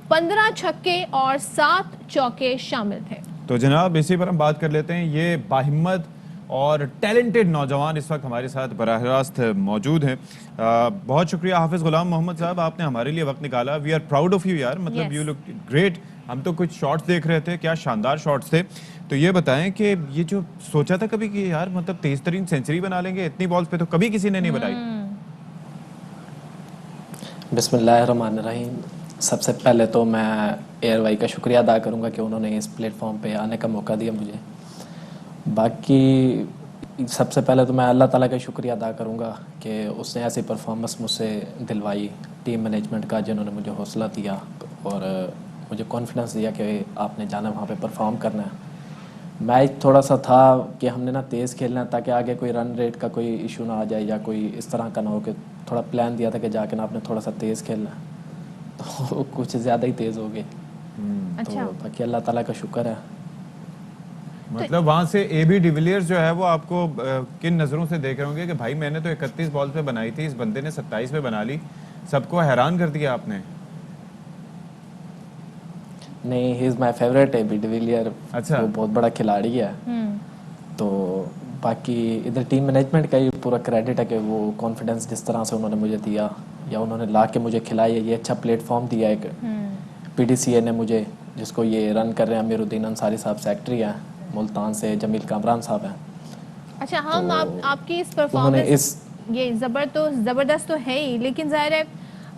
15 چھکے اور 7 چوکے شامل تھے. تو جناب اسی پر ہم بات کر لیتے ہیں. یہ باہمت اور ٹیلنٹڈ نوجوان اس وقت ہمارے ساتھ براہ راست موجود ہیں. بہت شکریہ حافظ غلام محمد صاحب، آپ نے ہمارے لیے وقت نکالا. We are proud of you یار، مطلب یو لک گریٹ. ہم تو کچھ شارٹس دیکھ رہے تھے، کیا شاندار شارٹس تھے. تو یہ بتائیں کہ یہ جو سوچا تھا کبھی کہ یار مطلب تیز ترین سینچری بنا لیں گے اتنی بالز پہ، تو کبھی کسی نے نہیں بنائی. بسم اللہ الرحمن الرحیم. سب سے پہلے تو میں ایئر وائی کا شکریہ ادا کروں گا کہ انہوں نے اس پلیٹ فارم پہ آنے کا موقع دیا مجھے. باقی سب سے پہلے تو میں اللہ تعالیٰ کا شکریہ ادا کروں گا کہ اس نے ایسی پرفارمنس مجھ سے دلوائی، ٹیم مینجمنٹ کا جنہوں نے مجھے حوصلہ دیا اور مجھے کانفیڈنس دیا کہ آپ نے جانا وہاں پہ پرفارم کرنا ہے. میچ تھوڑا سا تھا کہ ہم نے نا تیز کھیلنا ہے تاکہ آگے کوئی رن ریٹ کا کوئی ایشو نہ آ جائے یا کوئی اس طرح کا نہ ہو، کہ تھوڑا پلان دیا تھا کہ جا کے نا آپ نے تھوڑا سا تیز کھیلنا ہے تو کچھ زیادہ ہی تیز ہو گئے. تو باقی اللہ تعالیٰ کا شکر ہے. مطلب وہاں سے اے بی ڈیویلیئرز جو ہے وہ آپ کو کن نظروں سے دیکھ رہے ہوں گے کہ بھائی میں نے تو 31 بال پہ بنائی تھی، اس بندے نے 27 پہ بنا لی، سب کو حیران کر دیا آپ نے. نہیں، ہی از مائی فیوریٹ اے بی ڈیویلیئر. اچھا، وہ بہت بڑا کھلاڑی ہے. تو باقی ادھر ٹیم مینجمنٹ کا یہ پورا کریڈٹ ہے کہ وہ کانفیڈنس جس طرح سے انہوں نے مجھے دیا یا انہوں نے لا کے مجھے کھلائی، یہ اچھا پلیٹ فارم دیا ایک پی ڈی سی اے نے مجھے، جس کو یہ رن کر رہے ہیں امیر الدین انصاری صاحب، سیکٹری ہیں ملتان سے، جمیل کامران صاحب ہیں. اچھا، ہم آپ کی اس پرفارمنس یہ زبردست تو ہے ہی، لیکن ظاہر ہے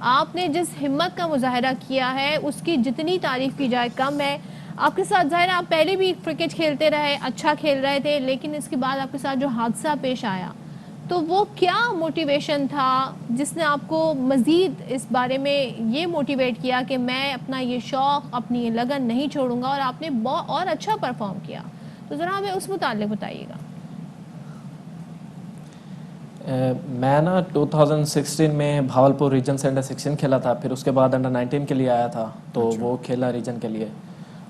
آپ نے جس ہمت کا مظاہرہ کیا ہے اس کی جتنی تعریف کی جائے کم ہے. آپ کے ساتھ ظاہر ہے آپ پہلے بھی کرکٹ کھیلتے رہے، اچھا کھیل رہے تھے، لیکن اس کے بعد آپ کے ساتھ جو حادثہ پیش آیا تو وہ کیا موٹیویشن تھا جس نے آپ کو مزید اس بارے میں یہ موٹیویٹ کیا کہ میں اپنا یہ شوق، اپنی یہ لگن نہیں چھوڑوں گا، اور آپ نے بہت اور اچھا پرفارم کیا. تو ذرا ہمیں اس متعلق بتائیے گا. میں نا 2016 میں بھاولپور ریجن سے انڈر 16 کھیلا تھا, پھر اس کے بعد انڈر 19 کے لیے آیا تھا, تو وہ کھیلا ریجن کے لیے.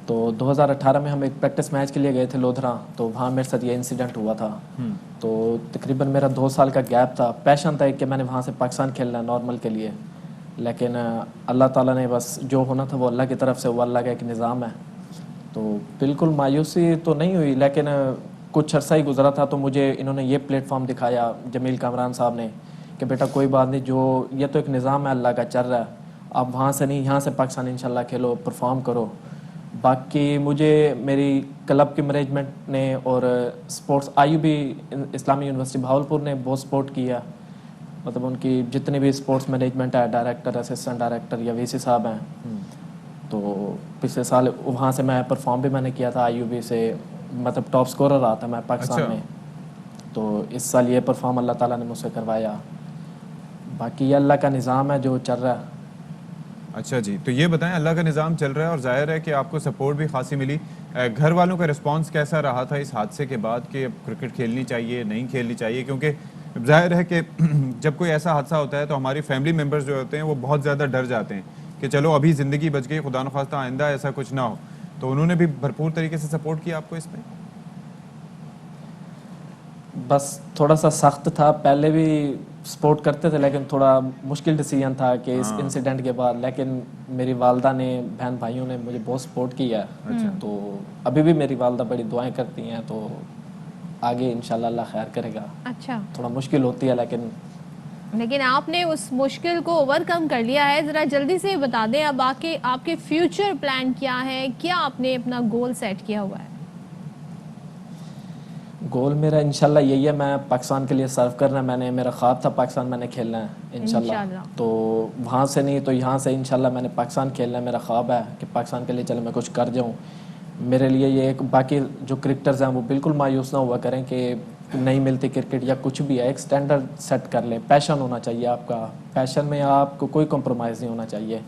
تو 2018 میں ہم ایک پریکٹس میچ کے لیے گئے تھے لودھرا, تو وہاں میرے ساتھ یہ انسیڈنٹ ہوا تھا. تو تقریباً میرا 2 سال کا گیپ تھا. پیشن تھا کہ میں نے وہاں سے پاکستان کھیلنا ہے نارمل کے لیے, لیکن اللہ تعالیٰ نے بس جو ہونا تھا وہ اللہ کی طرف سے, وہ اللہ کا ایک نظام ہے. تو بالکل مایوسی تو نہیں ہوئی, لیکن کچھ عرصہ ہی گزرا تھا تو مجھے انہوں نے یہ پلیٹ فارم دکھایا جمیل کامران صاحب نے کہ بیٹا کوئی بات نہیں, جو یہ تو ایک نظام ہے اللہ کا چل رہا ہے, آپ وہاں سے نہیں یہاں سے پاکستان انشاءاللہ کھیلو, پرفارم کرو. باقی مجھے میری کلب کی مینجمنٹ نے اور سپورٹس IUB اسلامی یونیورسٹی بھاولپور نے بہت سپورٹ کیا. مطلب ان کی جتنی بھی سپورٹس مینجمنٹ ہے, ڈائریکٹر, اسسٹنٹ ڈائریکٹر یا VC صاحب ہیں, تو پچھلے سال وہاں سے میں پرفارم بھی میں نے کیا تھا IUB سے, مطلب ٹاپ سکورر رہا تھا میں پاکستان میں. تو اس سال یہ پرفارم اللہ تعالیٰ نے مجھ سے کروایا. باقی یہ اللہ کا نظام ہے جو چل رہا ہے. اچھا جی, تو یہ بتائیں اللہ کا نظام چل رہا ہے اور ظاہر ہے کہ آپ کو سپورٹ بھی خاصی ملی. گھر والوں کا رسپانس کیسا رہا تھا اس حادثے کے بعد کہ اب کرکٹ کھیلنی چاہیے نہیں کھیلنی چاہیے؟ کیونکہ ظاہر ہے کہ جب کوئی ایسا حادثہ ہوتا ہے تو ہماری فیملی ممبرز جو ہوتے ہیں وہ بہت زیادہ ڈر جاتے ہیں کہ چلو ابھی زندگی بچ گئی, خدا نخواستہ آئندہ ایسا کچھ نہ ہو. تو انہوں نے بھی بھرپور طریقے سے سپورٹ کیا آپ کو اس میں؟ بس تھوڑا سا سخت تھا, پہلے بھی سپورٹ کرتے تھے لیکن تھوڑا مشکل ڈیسیجن تھا کہ اس انسیڈنٹ کے بعد, لیکن میری والدہ نے, بہن بھائیوں نے مجھے بہت سپورٹ کیا ہے. تو ابھی بھی میری والدہ بڑی دعائیں کرتی ہیں, تو آگے انشاءاللہ اللہ خیر کرے گا. اچھا, تھوڑا مشکل ہوتی ہے لیکن آپ نے اس مشکل کو اوور کم کر لیا ہے. ذرا جلدی سے بتا دیں اب آپ کے فیوچر پلان کیا ہے, کیا آپ نے اپنا گول سیٹ کیا ہوا ہے؟ گول میرا انشاءاللہ یہی ہے, میں پاکستان کے لیے سرو کرنا ہے. میرا خواب تھا پاکستان میں نے کھیلنا ہے انشاءاللہ. تو وہاں سے نہیں تو یہاں سے انشاءاللہ میں نے پاکستان کھیلنا ہے. میرا خواب ہے کہ پاکستان کے لیے چلے میں کچھ کر جاؤں. میرے لیے یہ ایک, باقی جو کرکٹرز ہیں وہ بالکل مایوس نہ ہوا کریں کہ نہیں ملتی کرکٹ یا کچھ بھی ہے. ایک سٹینڈرڈ سیٹ کر لیں, پیشن ہونا چاہیے آپ کا. پیشن میں آپ کو کوئی کمپرومائز نہیں ہونا چاہیے.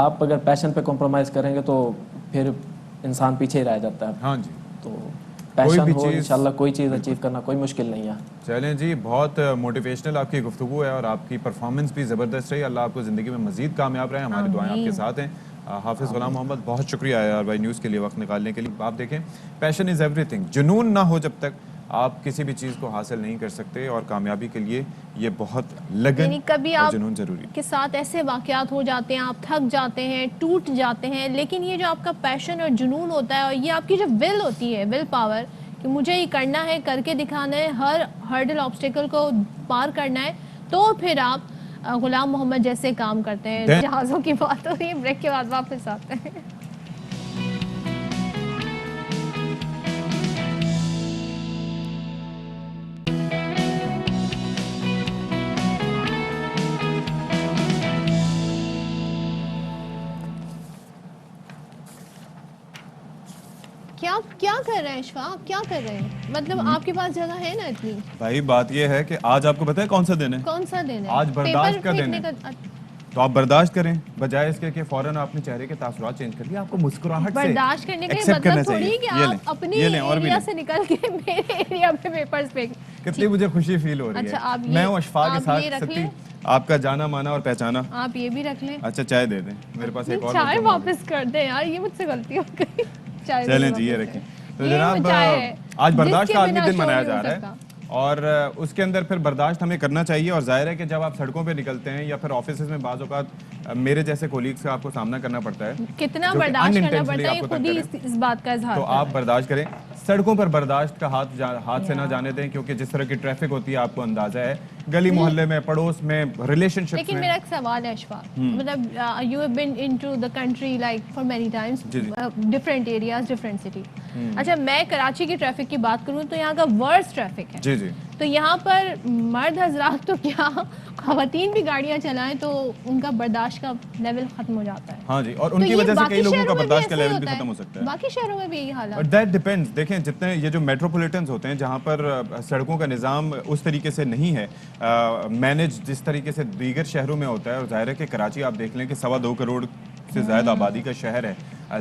آپ اگر پیشن پہ کمپرومائز کریں گے تو پھر انسان پیچھے ہی رہ جاتا ہے. ہاں جی, تو پیشن ہو انشاءاللہ کوئی چیز اچیو کرنا کوئی مشکل نہیں ہے. چلیں جی, بہت موٹیویشنل آپ کی گفتگو ہے اور آپ کی پرفارمنس بھی زبردست رہی. اللہ آپ کو زندگی میں مزید کامیاب رہے, ہماری دعائیں آپ کے ساتھ ہیں. حافظ غلام محمد, بہت شکریہ IRY نیوز کے لیے وقت نکالنے کے لیے. آپ دیکھیں, پیشن از ایوری تھنگ. جنون نہ ہو جب تک آپ کسی بھی چیز کو حاصل نہیں کر سکتے, اور کامیابی کے لیے یہ بہت لگن اور جنون ضروری ہے. کے ساتھ ایسے واقعات ہو جاتے ہیں, آپ تھک جاتے ہیں, ٹوٹ جاتے ہیں, لیکن یہ جو آپ کا پیشن اور جنون ہوتا ہے, اور یہ آپ کی جو ول ہوتی ہے, ول پاور, کہ مجھے یہ کرنا ہے, کر کے دکھانا ہے, ہر ہرڈل آبسٹیکل کو پار کرنا ہے, تو پھر آپ غلام محمد جیسے کام کرتے ہیں. جہازوں کی بات ہو رہی ہے, بریک کے بعد واپس آتے ہیں. کیا کر رہے ہیں اشفاق, کیا کر رہے ہیں؟ مطلب آپ کے پاس جگہ ہے نا اتنی. بھائی بات یہ ہے کہ آج آپ کو پتہ ہے کون سا دن ہے؟ کون سا دن ہے؟ آج برداشت کا دن ہے. تو آپ برداشت کریں, بجائے اس کے کہ فوراً آپ نے چہرے کے تاثرات چینج کر لیے. آپ کو مسکراہٹ سے برداشت کرنے کا مطلب تھوڑی کہ آپ اپنی ایریا سے نکل کے میرے ایریا پہ پیپرز پہ. کتنی مجھے خوشی فیل ہو رہی ہے. میں ہوں اشفاق کے ساتھ سکتی, آپ کا جانا مانا اور پہچانا. آپ یہ بھی رکھ لیں. اچھا چائے دے دیں, میرے پاس ایک اور. چائے واپس کر دیں یار, یہ مجھ سے غلطی ہو گئی. چلیں جی, یہ رکھیں. تو جناب آج برداشت کا عالمی دن منایا جا رہا ہے, اور اس کے اندر پھر برداشت ہمیں کرنا چاہیے. اور ظاہر ہے کہ جب آپ سڑکوں پہ نکلتے ہیں یا پھر آفیسز میں بعض اوقات میرے جیسے کولیگز کا آپ کو سامنا کرنا پڑتا ہے, کتنا برداشت کرنا پڑتا ہے, خود ہی اس بات کا اظہار. تو آپ برداشت کریں. سڑکوں پر برداشت کا ہاتھ سے نہ جانے دیں, کیونکہ جس طرح کی ٹریفک ہوتی ہے آپ کو اندازہ ہے, گلی محلے میں, پڑوس میں, ریلیشن شپ میں. لیکن میرا ایک سوال ہے اشفاق, مطلب you have been into the country like for many Times, different areas, different city. اچھا, میں کراچی کی ٹریفک کی بات کروں تو یہاں کا ورسٹ ٹریفک ہے. جی جی. تو یہاں پر مرد حضرات تو کیا, خواتین بھی گاڑیاں چلائیں تو ان کا برداشت کا لیول ختم ہو جاتا ہے. ہاں جی, اور ان کی وجہ سے کئی لوگوں کا برداشت کا لیول بھی ختم ہو سکتا ہے. باقی شہروں میں بھی یہی حال ہے. That depends. دیکھیں, جتنے یہ جو میٹروپولیٹنز ہوتے ہیں جہاں پر سڑکوں کا نظام اس طریقے سے نہیں ہے مینج جس طریقے سے دیگر شہروں میں ہوتا ہے, اور ظاہر ہے کہ کراچی آپ دیکھ لیں کہ 2.25 کروڑ سے زائد آبادی کا شہر ہے,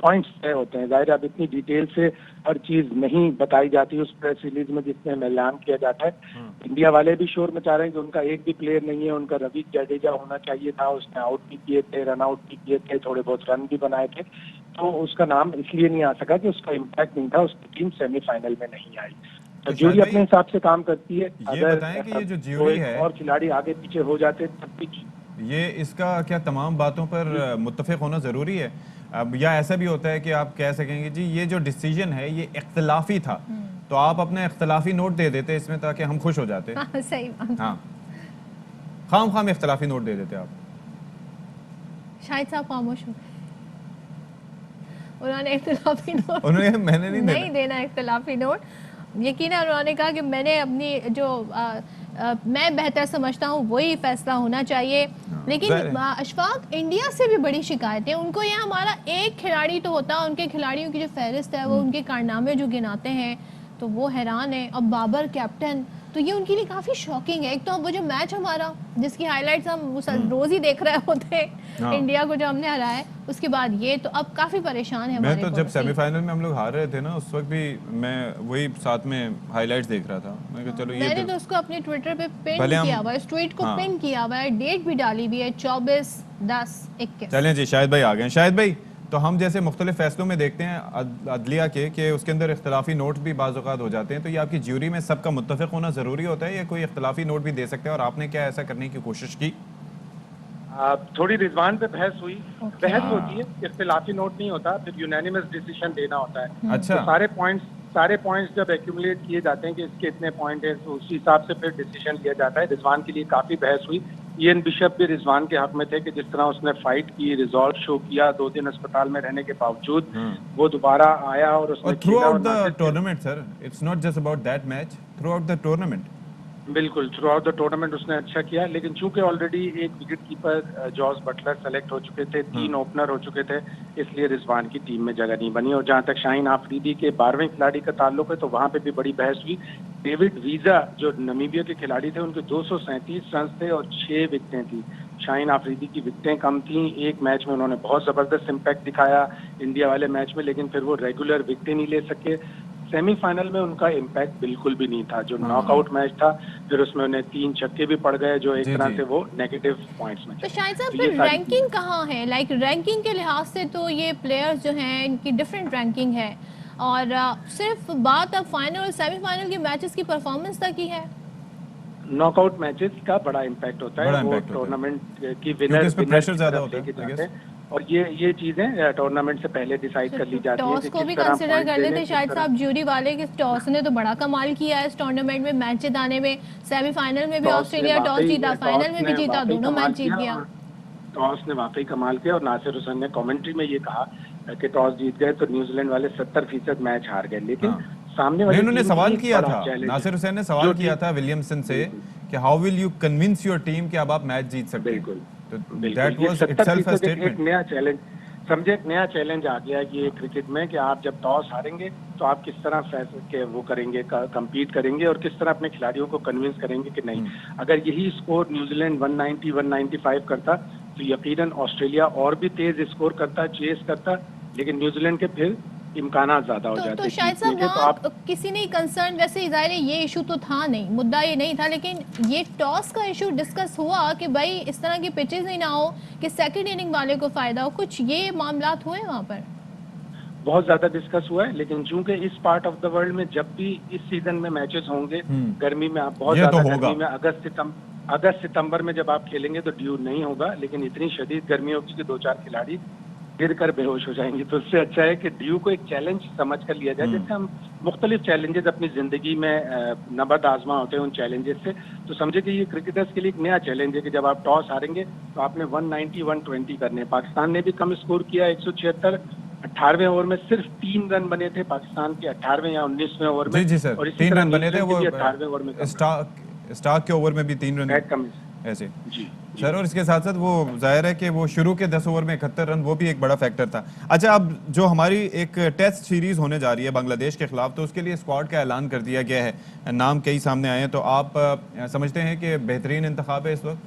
پوائنٹس طے ہوتے ہیں. ظاہر اب اتنی ڈیٹیل سے ہر چیز نہیں بتائی جاتی اس پریس ریلیز میں جس میں اعلان کیا جاتا ہے. انڈیا والے بھی شور مچا رہے ہیں کہ ان کا ایک بھی پلیئر نہیں ہے. ان کا روی جڈیجا ہونا چاہیے تھا, اس نے آؤٹ بھی کیے تھے, رن آؤٹ بھی کیے تھے, تھوڑے بہت رن بھی بنائے تھے, تو اس کا نام اس لیے نہیں آ سکا کہ اس کا امپیکٹ نہیں تھا, اس کی ٹیم سیمی فائنل میں نہیں آئی. تو جیوری اپنے حساب سے کام کرتی ہے. یہ بتائیں کہ یہ جو جیوری ہے اور کھلاڑی آگے پیچھے ہو جاتے تب بھی یہ اس کا کیا تمام باتوں پر متفق ہونا ضروری ہے؟ اب یا ایسا بھی ہوتا ہے کہ آپ کہہ سکیں گے جی یہ جو ڈیسیجن ہے یہ اختلافی تھا, تو آپ اپنے اختلافی نوٹ دے دیتے اس میں تاکہ ہم خوش ہو جاتے. صحیح بات. ہاں, خام اختلافی نوٹ دے دیتے آپ. شاہد صاحب خاموش ہو, انہوں نے اختلافی نوٹ میں نے نہیں دینا اختلافی نوٹ. یقینا انہوں نے کہا کہ میں نے اپنی جو میں بہتر سمجھتا ہوں وہی فیصلہ ہونا چاہیے. لیکن اشفاق, انڈیا سے بھی بڑی شکایتیں, ان کو یہ ہمارا ایک کھلاڑی تو ہوتا, ان کے کھلاڑیوں کی جو فہرست ہے وہ ان کے کارنامے جو گناتے ہیں تو وہ حیران ہے. اب بابر کیپٹن, تو یہ ان کے لیے کافی شاکنگ ہے. ایک تو وہ جو میچ ہمارا جس کی ہائی لائٹس ہم روز ہی دیکھ رہے ہوتے ہیں, انڈیا کو جو ہم نے ہرایا, اس کے بعد یہ تو اب کافی پریشان ہے. میں تو جب سیمی فائنل میں ہم لوگ ہار رہے تھے نا, اس وقت بھی میں وہی ساتھ میں ہائی لائٹس دیکھ رہا تھا. میں نے تو اس کو اپنے ٹویٹر پہ پن کیا ہوا ہے, اس ٹویٹ کو پن کیا ہوا ہے, ڈیٹ بھی ڈالی ہوئی ہے 24/10/21. چلیں جی, شاہد بھائی آ گئے. شاہد بھائی, تو ہم جیسے مختلف فیصلوں میں دیکھتے ہیں عدلیہ کے کہ اس کے اندر اختلافی نوٹ بھی بعض اوقات ہو جاتے ہیں, تو یہ آپ کی جیوری میں سب کا متفق ہونا ضروری ہوتا ہے یا کوئی اختلافی نوٹ بھی دے سکتے ہیں, اور آپ نے کیا ایسا کرنے کی کوشش کی؟ تھوڑی رضوان پہ بحث ہوئی. بحث ہوتی ہے, اختلافی نوٹ نہیں ہوتا, پھر یونینیمس ڈیسیشن دینا ہوتا ہے. اچھا, سارے پوائنٹس جب ایکومولیٹ کیے جاتے ہیں کہ اس کے اتنے پوائنٹ ہیں, تو اسی حساب سے پھر ڈیسیجن لیا جاتا ہے. رضوان کے لیے کافی بحث ہوئی. این بشپ بھی رضوان کے حق میں تھے کہ جس طرح اس نے فائٹ کی, ریزالٹ شو کیا, 2 دن اسپتال میں رہنے کے باوجود وہ دوبارہ آیا اور اس نے throughout the tournament sir, it's not just about that match, throughout the tournament. بالکل تھرو آؤٹ دا ٹورنامنٹ اس نے اچھا کیا, لیکن چونکہ آلریڈی ایک wicket keeper George Buttler select ہو چکے تھے, 3 اوپنر ہو چکے تھے, اس لیے رضوان کی ٹیم میں جگہ نہیں بنی. اور جہاں تک شاہین آفریدی کے 12ویں کھلاڑی کا تعلق ہے تو وہاں پہ بھی بڑی بحث ہوئی. ڈیوڈ ویزا جو نمیبیا کے کھلاڑی تھے, ان کے 237 رنز تھے اور 6 وکٹیں تھیں. شاہین آفریدی کی وکٹیں کم تھیں. ایک میچ میں انہوں نے بہت زبردست امپیکٹ دکھایا انڈیا والے میچ میں, لیکن پھر وہ ریگولر وکٹیں نہیں لے سکے. سیمی فائنل میں ان کا امپیکٹ بالکل بھی نہیں تھا. جو ناک آؤٹ میچ تھا, پھر اس میں انہیں 3 چھکے بھی پڑ گئے جو ایک طرح سے وہ نیگیٹو پوائنٹس میں. تو شاہد صاحب پھر رینکنگ کہاں ہے؟ لائک رینکنگ کے لحاظ سے تو یہ پلیئرز جو ہیں ان کی ڈفرینٹ رینکنگ ہے, اور صرف بات اب فائنل اور سیمی فائنل کے میچز کی پرفارمنس تک ہی ہے. ناک آؤٹ میچز کا بڑا امپیکٹ ہوتا ہے, وہ ٹورنامنٹ کی ونر, اور یہ چیزیں ٹورنامنٹ سے پہلے ڈیسائیڈ کر لی جاتی ہیں. ٹاس کو بھی کنسیڈر کر لیتے شاید صاحب جیوری والے, کہ ٹاس نے تو بڑا کمال کیا ہے اس ٹورنامنٹ میں, میچ جتانے میں. سیمی فائنل میں بھی آسٹریلیا ٹاس جیتا, فائنل میں بھی جیتا, دونوں میچ جیت گیا. ٹاس نے واقعی کمال کیا, اور ناصر حسین نے کامنٹری میں یہ کہا کہ ٹاس جیت گئے تو نیوزی لینڈ والے 70% میچ ہار گئے. لیکن سامنے والے انہوں نے سوال کیا تھا, ناصر حسین نے سوال کیا تھا ولیمسن سے کہ how will you convince your team کہ اب آپ میچ جیت سکتے ہیں. ایک نیا چیلنج سمجھے, ایک نیا چیلنج آ گیا یہ کرکٹ میں کہ آپ جب ٹاس ہاریں گے تو آپ کس طرح فیصلے وہ کریں گے, کمپیٹ کریں گے, اور کس طرح اپنے کھلاڑیوں کو کنونس کریں گے کہ نہیں. اگر یہی اسکور نیوزی لینڈ 190 195 کرتا تو یقیناً آسٹریلیا اور بھی تیز اسکور کرتا, چیز کرتا, لیکن نیوزی لینڈ کے پھر امکانات زیادہ ہو جاتے. تو شاید صاحب وہاں کسی نے کنسرن, ویسے ظاہر ہے یہ ایشو تو تھا نہیں, مدعا یہ نہیں تھا, لیکن یہ ٹاس کا ایشو ڈسکس ہوا کہ بھائی اس طرح کی پچز نہیں نہ ہو کہ سیکنڈ اننگ والے کو فائدہ ہو, کچھ یہ معاملات ہوئے وہاں پر؟ بہت زیادہ ڈسکس ہوا ہے, لیکن چونکہ اس پارٹ آف دا ورلڈ میں جب بھی اس سیزن میں میچز ہوں گے, گرمی میں بہت زیادہ گرمی میں اگست ستمبر میں جب آپ کھیلیں گے تو ڈیو نہیں ہوگا, لیکن اتنی شدید گرمی ہوگی کہ 2-4 کھلاڑی گر کر بے ہوش ہو جائیں گے. تو اس سے اچھا ہے کہ ڈیو کو ایک چیلنج سمجھ کر لیا جائے. جیسے ہم مختلف چیلنجز اپنی زندگی میں نبرد آزما ہوتے ہیں ان چیلنجز سے, تو سمجھے کہ یہ کرکٹرز کے لیے ایک نیا چیلنج ہے کہ جب آپ ٹاس ہاریں گے تو آپ نے 190 120 کرنے. پاکستان نے بھی کم اسکور کیا 176, 18ویں اوور میں صرف 3 رن بنے تھے پاکستان کے 18ویں یا 19ویں اوور میں. جی سر, 3 رن بنے تھے, وہ 18ویں اوور میں اسٹارک کے اوور میں بھی 3 رن ایسے. جی سر, اور اس کے ساتھ ساتھ وہ ظاہر ہے کہ وہ شروع کے 10 اوور میں 71 رن, وہ بھی ایک بڑا فیکٹر تھا. اچھا, اب جو ہماری ایک ٹیسٹ سیریز ہونے جا رہی ہے بنگلہ دیش کے خلاف, تو اس کے لیے اسکواڈ کا اعلان کر دیا گیا ہے, نام کئی سامنے آئے ہیں, تو آپ سمجھتے ہیں کہ بہترین انتخاب ہے اس وقت؟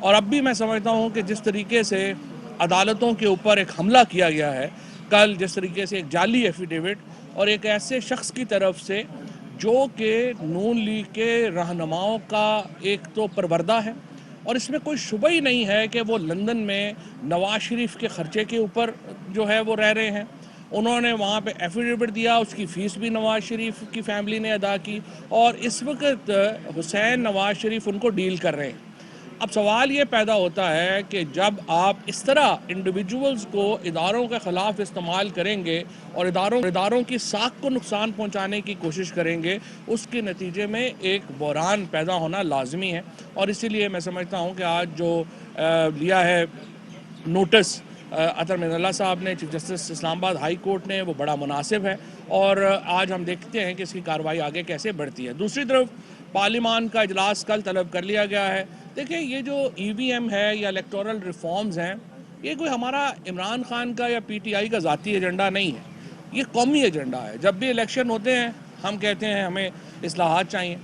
اور اب بھی میں سمجھتا ہوں کہ جس طریقے سے عدالتوں کے اوپر ایک حملہ کیا گیا ہے کل، جس طریقے سے ایک جعلی ایفیڈیوٹ اور ایک ایسے شخص کی طرف سے جو کہ نون لیگ کے رہنماؤں کا ایک تو پروردہ ہے، اور اس میں کوئی شبہ ہی نہیں ہے کہ وہ لندن میں نواز شریف کے خرچے کے اوپر جو ہے وہ رہ رہے ہیں. انہوں نے وہاں پہ ایفیڈیوٹ دیا، اس کی فیس بھی نواز شریف کی فیملی نے ادا کی، اور اس وقت حسین نواز شریف ان کو ڈیل کر رہے ہیں. اب سوال یہ پیدا ہوتا ہے کہ جب آپ اس طرح انڈیویجولز کو اداروں کے خلاف استعمال کریں گے اور اداروں کی ساکھ کو نقصان پہنچانے کی کوشش کریں گے، اس کے نتیجے میں ایک بحران پیدا ہونا لازمی ہے. اور اسی لیے میں سمجھتا ہوں کہ آج جو لیا ہے نوٹس اطہر من اللہ صاحب نے، چیف جسٹس اسلام آباد ہائی کورٹ نے، وہ بڑا مناسب ہے، اور آج ہم دیکھتے ہیں کہ اس کی کارروائی آگے کیسے بڑھتی ہے. دوسری طرف پارلیمان کا اجلاس کل طلب کر لیا گیا ہے. دیکھیں، یہ جو ای وی ایم ہے یا الیکٹورل ریفارمز ہیں، یہ کوئی ہمارا عمران خان کا یا پی ٹی آئی کا ذاتی ایجنڈا نہیں ہے، یہ قومی ایجنڈا ہے. جب بھی الیکشن ہوتے ہیں ہم کہتے ہیں ہمیں اصلاحات چاہیے.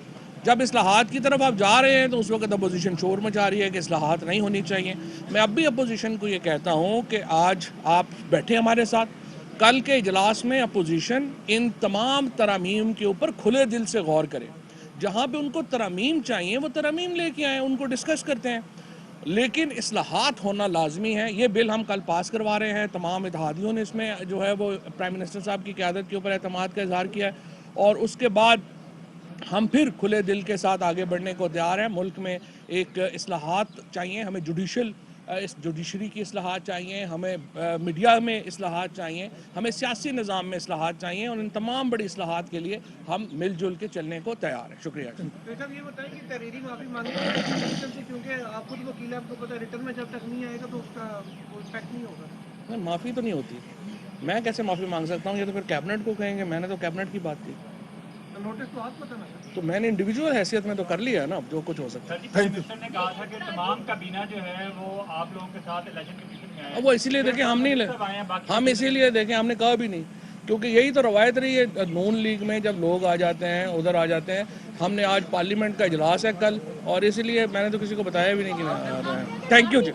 جب اصلاحات کی طرف آپ جا رہے ہیں تو اس وقت اپوزیشن شور مچا رہی ہے کہ اصلاحات نہیں ہونی چاہیے. میں اب بھی اپوزیشن کو یہ کہتا ہوں کہ آج آپ بیٹھے ہمارے ساتھ، کل کے اجلاس میں اپوزیشن ان تمام ترامیم کے اوپر کھلے دل سے غور کرے. جہاں پہ ان کو ترامیم چاہیے وہ ترامیم لے کے آئیں، ان کو ڈسکس کرتے ہیں، لیکن اصلاحات ہونا لازمی ہے. یہ بل ہم کل پاس کروا رہے ہیں. تمام اتحادیوں نے اس میں جو ہے وہ پرائم منسٹر صاحب کی قیادت کے اوپر اعتماد کا اظہار کیا ہے، اور اس کے بعد ہم پھر کھلے دل کے ساتھ آگے بڑھنے کو تیار ہیں. ملک میں ایک اصلاحات چاہیے، ہمیں جوڈیشری کی اصلاحات چاہیے، ہمیں میڈیا میں اصلاحات چاہیے، ہمیں سیاسی نظام میں اصلاحات چاہیے، اور ان تمام بڑی اصلاحات کے لیے ہم مل جل کے چلنے کو تیار ہیں. شکریہ. صاحب یہ بتائیں کہ تحریری معافی مانگنے ہیں کیونکہ آپ خود وکیل ہیں، آپ کو پتہ ہے ریٹرن میں جب تک نہیں آئے گا تو اس کا امپیکٹ نہیں ہوگا. معافی تو نہیں ہوتی، میں کیسے معافی مانگ سکتا ہوں؟ یہ تو پھر کیبنٹ کو کہیں گے. میں نے تو کیبنٹ کی بات کی. نوٹس تو آپ پتہ نا، تو میں نے انڈیویجول حیثیت میں تو کر لیا نا جو کچھ ہو سکتا ہے. پرائم منسٹر نے کہا تھا کہ تمام کابینہ جو ہے وہ آپ لوگوں کے ساتھ الیکشن کمیشن میں آئے. وہ اسی لیے دیکھیں ہم اسی لیے دیکھیں ہم نے کہا بھی نہیں، کیونکہ یہی تو روایت رہی ہے نون لیگ میں، جب لوگ آ جاتے ہیں ادھر آ جاتے ہیں. ہم نے آج پارلیمنٹ کا اجلاس ہے کل، اور اسی لیے میں نے تو کسی کو بتایا بھی نہیں کہ میں آ رہا ہے. تھینک یو جی.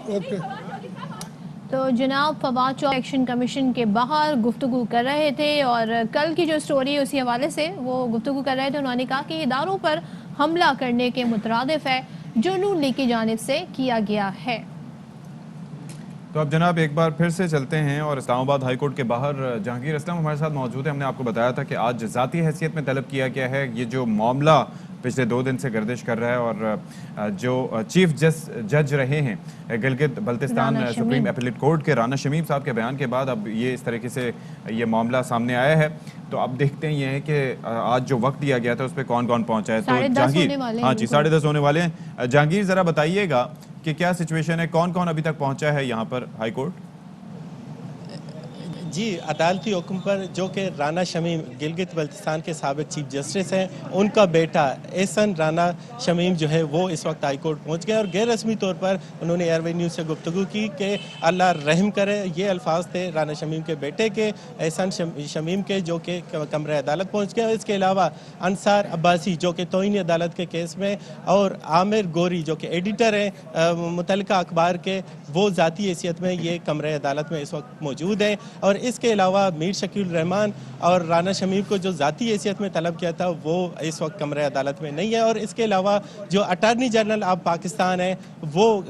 تو جناب فواد چودھری الیکشن کمیشن کے باہر گفتگو کر رہے تھے، اور کل کی جو سٹوری ہے اسی حوالے سے وہ گفتگو کر رہے تھے. انہوں نے کہا کہ اداروں پر حملہ کرنے کے مترادف ہے جو نون لیگ کی جانب سے کیا گیا ہے. تو اب جناب ایک بار پھر سے چلتے ہیں، اور اسلام آباد ہائی کورٹ کے باہر جہانگیر اسلم ہمارے ساتھ موجود ہے. ہم نے آپ کو بتایا تھا کہ آج ذاتی حیثیت میں طلب کیا گیا ہے. یہ جو معاملہ پچھلے 2 دن سے گردش کر رہا ہے، اور جو چیف جج رہے ہیں Gilgit Baltistan supreme appellate court کے رانا شمیم صاحب کے بیان کے بعد اب یہ اس طریقے سے یہ معاملہ سامنے آیا ہے. تو اب دیکھتے ہیں یہ ہے کہ آج جو وقت دیا گیا تھا اس پہ کون کون پہنچا ہے. تو جہانگیر، ہاں جی 10:30 ہونے والے ہیں. جہانگیر ذرا بتائیے گا کہ کیا سچویشن ہے، کون کون ابھی تک پہنچا ہے یہاں پر ہائی کورٹ؟ جی، عدالتی حکم پر جو کہ رانا شمیم گلگت بلتستان کے سابق چیف جسٹس ہیں، ان کا بیٹا احسن رانا شمیم جو ہے وہ اس وقت ہائی کورٹ پہنچ گئے، اور غیر رسمی طور پر انہوں نے ایئر وے نیوز سے گفتگو کی کہ اللہ رحم کرے. یہ الفاظ تھے رانا شمیم کے بیٹے کے، احسن شمیم کے، جو کہ کمرہ عدالت پہنچ گئے. اس کے علاوہ انصار عباسی جو کہ توہین عدالت کے کیس میں، اور عامر گوری جو کہ ایڈیٹر ہیں متعلقہ اخبار کے، وہ ذاتی حیثیت میں یہ کمرہ عدالت میں اس وقت موجود ہیں. اور اس کے علاوہ میر شکیل الرحمان اور رانا شمیم کو جو ذاتی حیثیت میں طلب کیا تھا وہ اس وقت کمرہ عدالت میں نہیں ہے. اور اس کے علاوہ جو اٹارنی جنرل آف پاکستان ہے وہ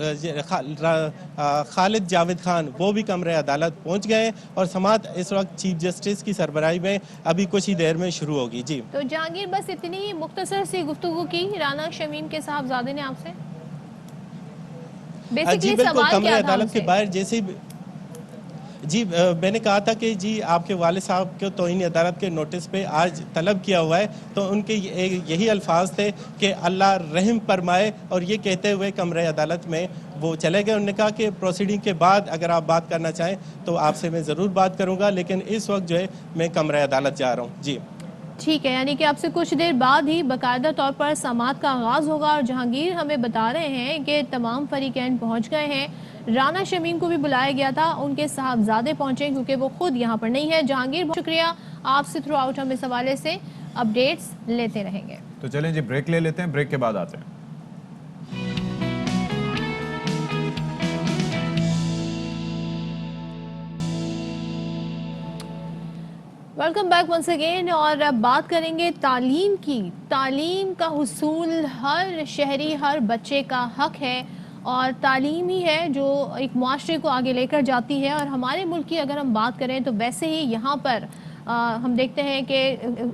خالد جاوید خان، وہ بھی کمرہ عدالت پہنچ گئے، اور سماعت اس وقت چیف جسٹس کی سربراہی میں ابھی کچھ ہی دیر میں شروع ہوگی. جی تو جہانگیر بس اتنی مختصر سی گفتگو کی رانا شمیم کے صاحبزادے نے آپ سے؟ جی بالکل، کمرہ عدالت کے باہر جیسے جی میں نے کہا تھا کہ جی آپ کے والد صاحب کو توہین عدالت کے نوٹس پہ آج طلب کیا ہوا ہے، تو ان کے یہی الفاظ تھے کہ اللہ رحم فرمائے، اور یہ کہتے ہوئے کمرہ عدالت میں وہ چلے گئے. انہوں نے کہا کہ پروسیڈنگ کے بعد اگر آپ بات کرنا چاہیں تو آپ سے میں ضرور بات کروں گا، لیکن اس وقت جو ہے میں کمرہ عدالت جا رہا ہوں. جی ٹھیک ہے، یعنی کہ آپ سے کچھ دیر بعد ہی باقاعدہ طور پر سماعت کا آغاز ہوگا. اور جہانگیر ہمیں بتا رہے ہیں کہ تمام فریقین پہنچ گئے ہیں. رانا شمیم کو بھی بلایا گیا تھا، ان کے صاحبزادے پہنچے کیونکہ وہ خود یہاں پر نہیں ہے. جہانگیر بہت شکریہ آپ سے، تھرو آؤٹ ہم اس حوالے سے اپڈیٹس لیتے رہیں گے. تو چلیں جی بریک لے لیتے ہیں، بریک کے بعد آتے ہیں. Welcome back once again. اور اب بات کریں گے تعلیم کی. تعلیم کا حصول ہر شہری، ہر بچے کا حق ہے، اور تعلیم ہی ہے جو ایک معاشرے کو آگے لے کر جاتی ہے. اور ہمارے ملک کی اگر ہم بات کریں تو ویسے ہی یہاں پر ہم دیکھتے ہیں کہ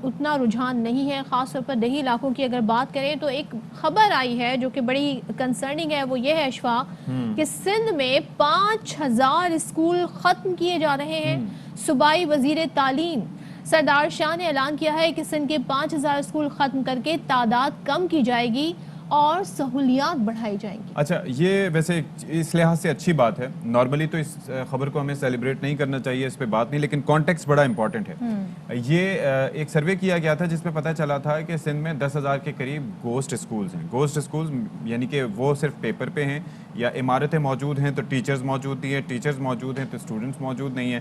اتنا رجحان نہیں ہے. خاص طور پر دیہی علاقوں کی اگر بات کریں تو ایک خبر آئی ہے جو کہ بڑی کنسرننگ ہے، وہ یہ ہے اشفاق کہ سندھ میں 5000 اسکول ختم کیے جا رہے ہیں. صوبائی وزیر تعلیم سردار شاہ نے اعلان کیا ہے کہ سندھ کے 5000 اسکول ختم کر کے تعداد کم کی جائے گی اور سہولیات بڑھائی جائیں گی. اچھا، یہ ویسے اس لحاظ سے اچھی بات ہے. نارملی تو اس خبر کو ہمیں سیلیبریٹ نہیں کرنا چاہیے، اس پہ بات نہیں، لیکن کانٹیکسٹ بڑا امپورٹنٹ ہے. یہ ایک سروے کیا گیا تھا جس میں پتہ چلا تھا کہ سندھ میں 10,000 کے قریب گوسٹ اسکولز ہیں. گوسٹ اسکولز یعنی کہ وہ صرف پیپر پہ ہیں، یا عمارتیں موجود ہیں تو ٹیچرز موجود نہیں ہیں، ٹیچرز موجود ہیں تو اسٹوڈنٹس موجود نہیں ہیں.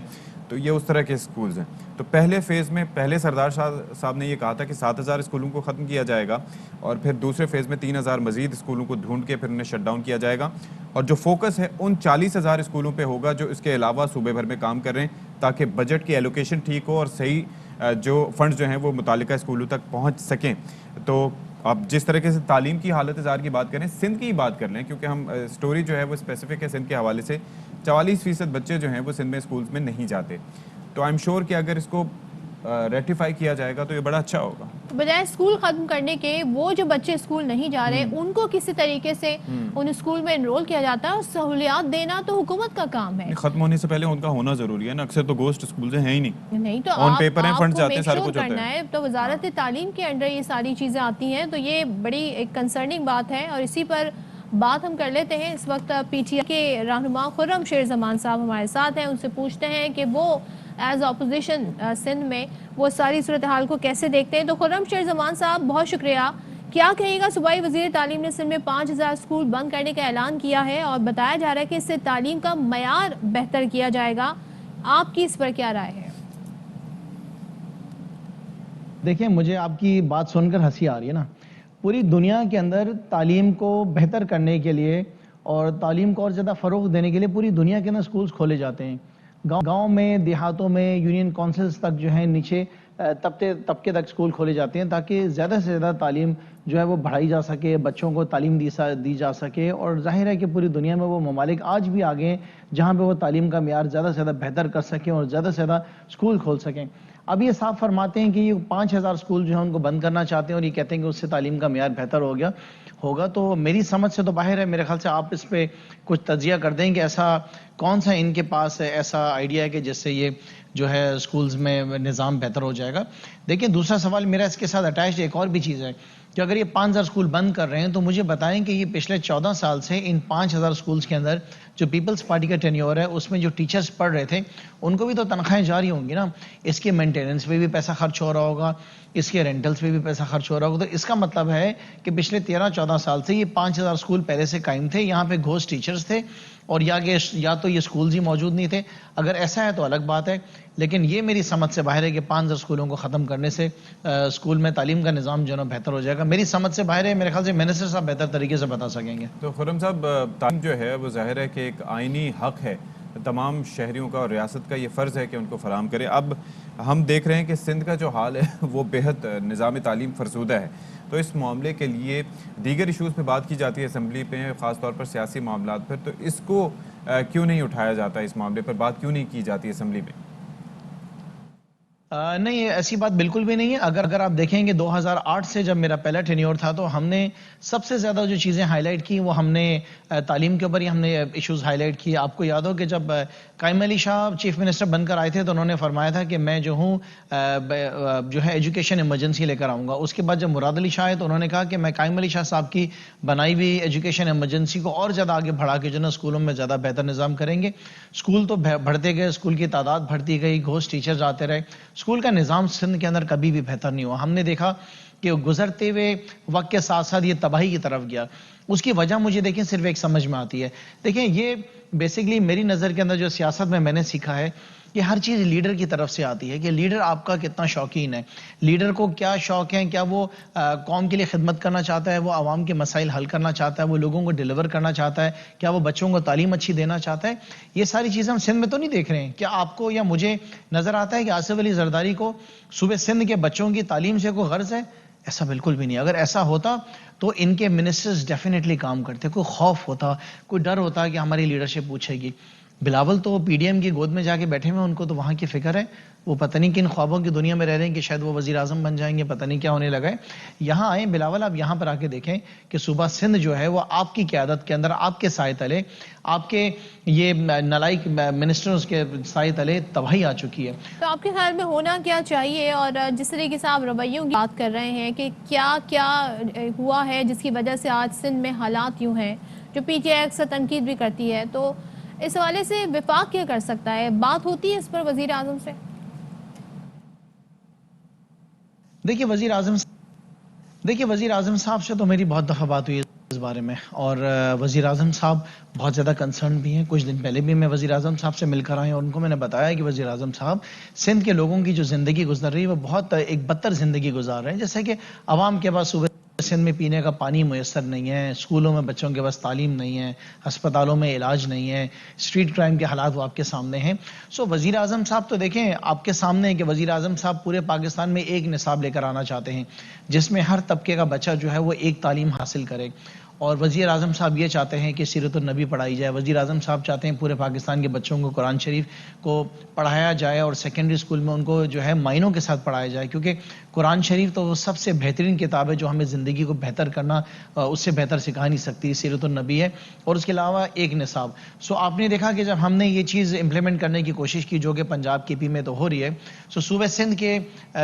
تو یہ اس طرح کے اسکولز ہیں. تو پہلے فیز میں پہلے سردار شاہ صاحب نے یہ کہا تھا کہ 7,000 اسکولوں کو ختم کیا جائے گا، اور پھر دوسرے فیز میں 3,000 مزید اسکولوں کو ڈھونڈ کے پھر انہیں شٹ ڈاؤن کیا جائے گا. اور جو فوکس ہے ان 40,000 اسکولوں پہ ہوگا جو اس کے علاوہ صوبے بھر میں کام کر رہے ہیں، تاکہ بجٹ کی ایلوکیشن ٹھیک ہو اور صحیح جو فنڈز جو ہیں وہ متعلقہ اسکولوں تک پہنچ سکیں. تو اب جس طریقے سے تعلیم کی حالت زار کی بات کریں، سندھ کی بات کر لیں، کیونکہ ہم سٹوری جو ہے وہ اسپیسیفک ہے سندھ کے حوالے سے. 44% بچے جو ہیں وہ سندھ میں اسکولز میں نہیں جاتے. تو آئی ایم شیور کہ اگر اس کو ریٹیفائی کیا جائے گا تو یہ بڑا اچھا ہوگا. بجائے اسکول ختم کرنے کے وہ جو بچے اسکول نہیں جا رہے ان کو کسی طریقے سے ان اسکول میں انرول کیا جاتا ہے، اور سہولیات دینا تو حکومت کا کام ہے. ختم ہونے سے پہلے ان کا ہونا ضروری ہے نا. اکثر تو گوسٹ اسکولز ہیں ہی نہیں تو آن پیپر ہیں، فنڈز آپ جاتے کو ہیں، سارے میک کچھ شور ہوتا کرنا ہے. ہے. تو وزارت تعلیم کے انڈر یہ ساری چیزیں آتی ہیں، تو یہ بڑی ایک کنسرننگ بات ہے. اور اسی پر بات ہم کر لیتے ہیں. اس وقت پی ٹی آئی کے رہنما خرم شیر زمان صاحب ہمارے ساتھ ہیں. ان سے پوچھتے ہیں کہ وہ ایز اپوزیشن سندھ میں وہ ساری صورتحال کو کیسے دیکھتے ہیں. تو خرم شیر زمان صاحب بہت شکریہ. کیا کہے گا؟ صوبائی وزیر تعلیم نے سندھ میں 5000 اسکول بند کرنے کا اعلان کیا ہے، اور بتایا جا رہا ہے کہ اس سے تعلیم کا معیار بہتر کیا جائے گا. آپ کی اس پر کیا رائے ہے؟ دیکھیں، مجھے آپ کی بات سن کر ہنسی آ رہی ہے نا. پوری دنیا کے اندر تعلیم کو بہتر کرنے کے لیے اور تعلیم کو اور زیادہ فروغ دینے کے لیے پوری دنیا کے اندر اسکولز کھولے جاتے ہیں. گاؤں میں، دیہاتوں میں، یونین کونسلز تک جو ہے نیچے طبقے تک اسکول کھولے جاتے ہیں، تاکہ زیادہ سے زیادہ تعلیم جو ہے وہ بڑھائی جا سکے، بچوں کو تعلیم دی جا سکے. اور ظاہر ہے کہ پوری دنیا میں وہ ممالک آج بھی آگے ہیں جہاں پہ وہ تعلیم کا معیار زیادہ سے زیادہ بہتر کر سکیں اور زیادہ سے زیادہ اسکول کھول سکیں. اب یہ صاف فرماتے ہیں کہ یہ 5000 اسکول جو ہیں ان کو بند کرنا چاہتے ہیں، اور یہ کہتے ہیں کہ اس سے تعلیم کا معیار بہتر ہوگا. تو میری سمجھ سے تو باہر ہے. میرے خیال سے آپ اس پہ کچھ تجزیہ کر دیں کہ ایسا کون سا ان کے پاس ایسا آئیڈیا ہے کہ جس سے یہ جو ہے اسکولز میں نظام بہتر ہو جائے گا. دیکھیں، دوسرا سوال میرا اس کے ساتھ اٹیچڈ ایک اور بھی چیز ہے کہ اگر یہ 5000 اسکول بند کر رہے ہیں تو مجھے بتائیں کہ یہ پچھلے 14 سال سے ان 5000 اسکولز کے اندر جو پیپلز پارٹی کا ٹینیور ہے اس میں جو ٹیچرز پڑھ رہے تھے ان کو بھی تو تنخواہیں جاری ہوں گی نا. اس کے مینٹیننس پہ بھی پیسہ خرچ ہو رہا ہوگا، اس کے رینٹلز پہ بھی پیسہ خرچ ہو رہا ہوگا. تو اس کا مطلب ہے کہ پچھلے 13-14 سال سے یہ 5000 اسکول پہلے سے قائم تھے. یہاں پہ گھوسٹ ٹیچرز تھے، اور یا تو یہ اسکولز ہی موجود نہیں تھے. اگر ایسا ہے تو الگ بات ہے، لیکن یہ میری سمجھ سے باہر ہے کہ 5000 اسکولوں کو ختم کرنے سے اسکول میں تعلیم کا نظام جو ہے بہتر ہو جائے گا. میری سمجھ سے باہر ہے. میرے خیال سے منسٹر صاحب بہتر طریقے سے بتا سکیں گے. تو خرم صاحب، تعلیم جو ہے وہ ظاہر ہے کہ ایک آئینی حق ہے تمام شہریوں کا، اور ریاست کا یہ فرض ہے کہ ان کو فراہم کرے. اب ہم دیکھ رہے ہیں کہ سندھ کا جو حال ہے وہ بےحد نظام تعلیم فرسودہ ہے. تو اس معاملے کے لیے دیگر ایشوز پہ بات کی جاتی ہے اسمبلی پہ، خاص طور پر سیاسی معاملات پر. تو اس کو کیوں نہیں اٹھایا جاتا؟ اس معاملے پر بات کیوں نہیں کی جاتی اسمبلی میں؟ نہیں، ایسی بات بالکل بھی نہیں ہے. اگر آپ دیکھیں گے 2008 سے جب میرا پہلا ٹینیور تھا تو ہم نے سب سے زیادہ جو چیزیں ہائی لائٹ کی وہ ہم نے تعلیم کے اوپر ہی ہم نے ایشوز ہائی لائٹ کی. آپ کو یاد ہو کہ جب قائم علی شاہ چیف منسٹر بن کر آئے تھے تو انہوں نے فرمایا تھا کہ میں جو ہوں جو ہے ایجوکیشن ایمرجنسی لے کر آؤں گا. اس کے بعد جب مراد علی شاہ آئے تو انہوں نے کہا کہ میں قائم علی شاہ صاحب کی بنائی ہوئی ایجوکیشن ایمرجنسی کو اور زیادہ آگے بڑھا کے جو ہے اسکولوں میں زیادہ بہتر نظام کریں گے. اسکول تو بڑھتے گئے، اسکول کی تعداد بڑھتی گئی، گھوسٹ ٹیچرز آتے رہے. اسکول کا نظام سندھ کے اندر کبھی بھی بہتر نہیں ہوا. ہم نے دیکھا کہ گزرتے ہوئے وقت کے ساتھ ساتھ یہ تباہی کی طرف گیا. اس کی وجہ مجھے دیکھیں صرف ایک سمجھ میں آتی ہے. دیکھیں، یہ بیسیکلی میری نظر کے اندر جو سیاست میں نے سیکھا ہے یہ ہر چیز لیڈر کی طرف سے آتی ہے کہ لیڈر آپ کا کتنا شوقین ہے، لیڈر کو کیا شوق ہے، کیا وہ قوم کے لیے خدمت کرنا چاہتا ہے، وہ عوام کے مسائل حل کرنا چاہتا ہے، وہ لوگوں کو ڈیلیور کرنا چاہتا ہے، کیا وہ بچوں کو تعلیم اچھی دینا چاہتا ہے. یہ ساری چیزیں ہم سندھ میں تو نہیں دیکھ رہے ہیں. کیا آپ کو یا مجھے نظر آتا ہے کہ آصف علی زرداری کو صوبے سندھ کے بچوں کی تعلیم سے کوئی غرض ہے؟ ایسا بالکل بھی نہیں. اگر ایسا ہوتا تو ان کے منسٹرز ڈیفینیٹلی کام کرتے. کوئی خوف ہوتا، کوئی ڈر ہوتا کہ ہماری لیڈرشپ پوچھے گی. بلاول تو پی ڈی ایم کی گود میں جا کے بیٹھے ہوئے، ان کو تو وہاں کی فکر ہے. وہ پتہ نہیں کن خوابوں کی دنیا میں رہ رہے ہیں کہ شاید وہ وزیر اعظم بن جائیں گے، پتہ نہیں کیا ہونے لگا ہے. یہاں آئیں بلاول، آپ یہاں پر آ کے دیکھیں کہ صوبہ سندھ جو ہے وہ آپ کی قیادت کے اندر، آپ کے سائے تلے، آپ کے یہ نالائق منسٹرز کے سائے تلے تباہی آ چکی ہے. تو آپ کے خیال میں ہونا کیا چاہیے؟ اور جس طریقے سے آپ رویوں کی بات کر رہے ہیں کہ کیا کیا ہوا ہے جس کی وجہ سے آج سندھ میں حالات یوں ہیں، جو پی ٹی آئی اکثر تنقید بھی کرتی ہے، تو اس حوالے سے وفاق کیا کر سکتا ہے؟ بات ہوتی ہے اس پر وزیر اعظم سے؟ دیکھیے وزیر اعظم صاحب سے تو میری بہت دفعہ بات ہوئی اس بارے میں، اور وزیر اعظم صاحب بہت زیادہ کنسرن بھی ہیں. کچھ دن پہلے بھی میں وزیر اعظم صاحب سے مل کر آئے اور ان کو میں نے بتایا کہ وزیر اعظم صاحب سندھ کے لوگوں کی جو زندگی گزر رہی ہے وہ بہت ایک بدتر زندگی گزار رہے ہیں. جیسے کہ عوام کے پاس صوبے سندھ میں پینے کا پانی میسر نہیں ہے، اسکولوں میں بچوں کے پاس تعلیم نہیں ہے، ہسپتالوں میں علاج نہیں ہے، اسٹریٹ کرائم کے حالات وہ آپ کے سامنے ہیں. سو وزیر اعظم صاحب تو دیکھیں آپ کے سامنے ہے کہ وزیر اعظم صاحب پورے پاکستان میں ایک نصاب لے کر آنا چاہتے ہیں جس میں ہر طبقے کا بچہ جو ہے وہ ایک تعلیم حاصل کرے. اور وزیر اعظم صاحب یہ چاہتے ہیں کہ سیرت النبی پڑھائی جائے. وزیر اعظم صاحب چاہتے ہیں پورے پاکستان کے بچوں کو قرآن شریف کو پڑھایا جائے اور سیکنڈری اسکول میں ان کو جو ہے معنوں کے ساتھ پڑھایا جائے، کیونکہ قرآن شریف تو وہ سب سے بہترین کتاب ہے جو ہمیں زندگی کو بہتر کرنا اس سے بہتر سکھا نہیں سکتی. سیرت النبی ہے اور اس کے علاوہ ایک نصاب. سو آپ نے دیکھا کہ جب ہم نے یہ چیز امپلیمنٹ کرنے کی کوشش کی جو کہ پنجاب کے پی میں تو ہو رہی ہے، سو صوبے سندھ کے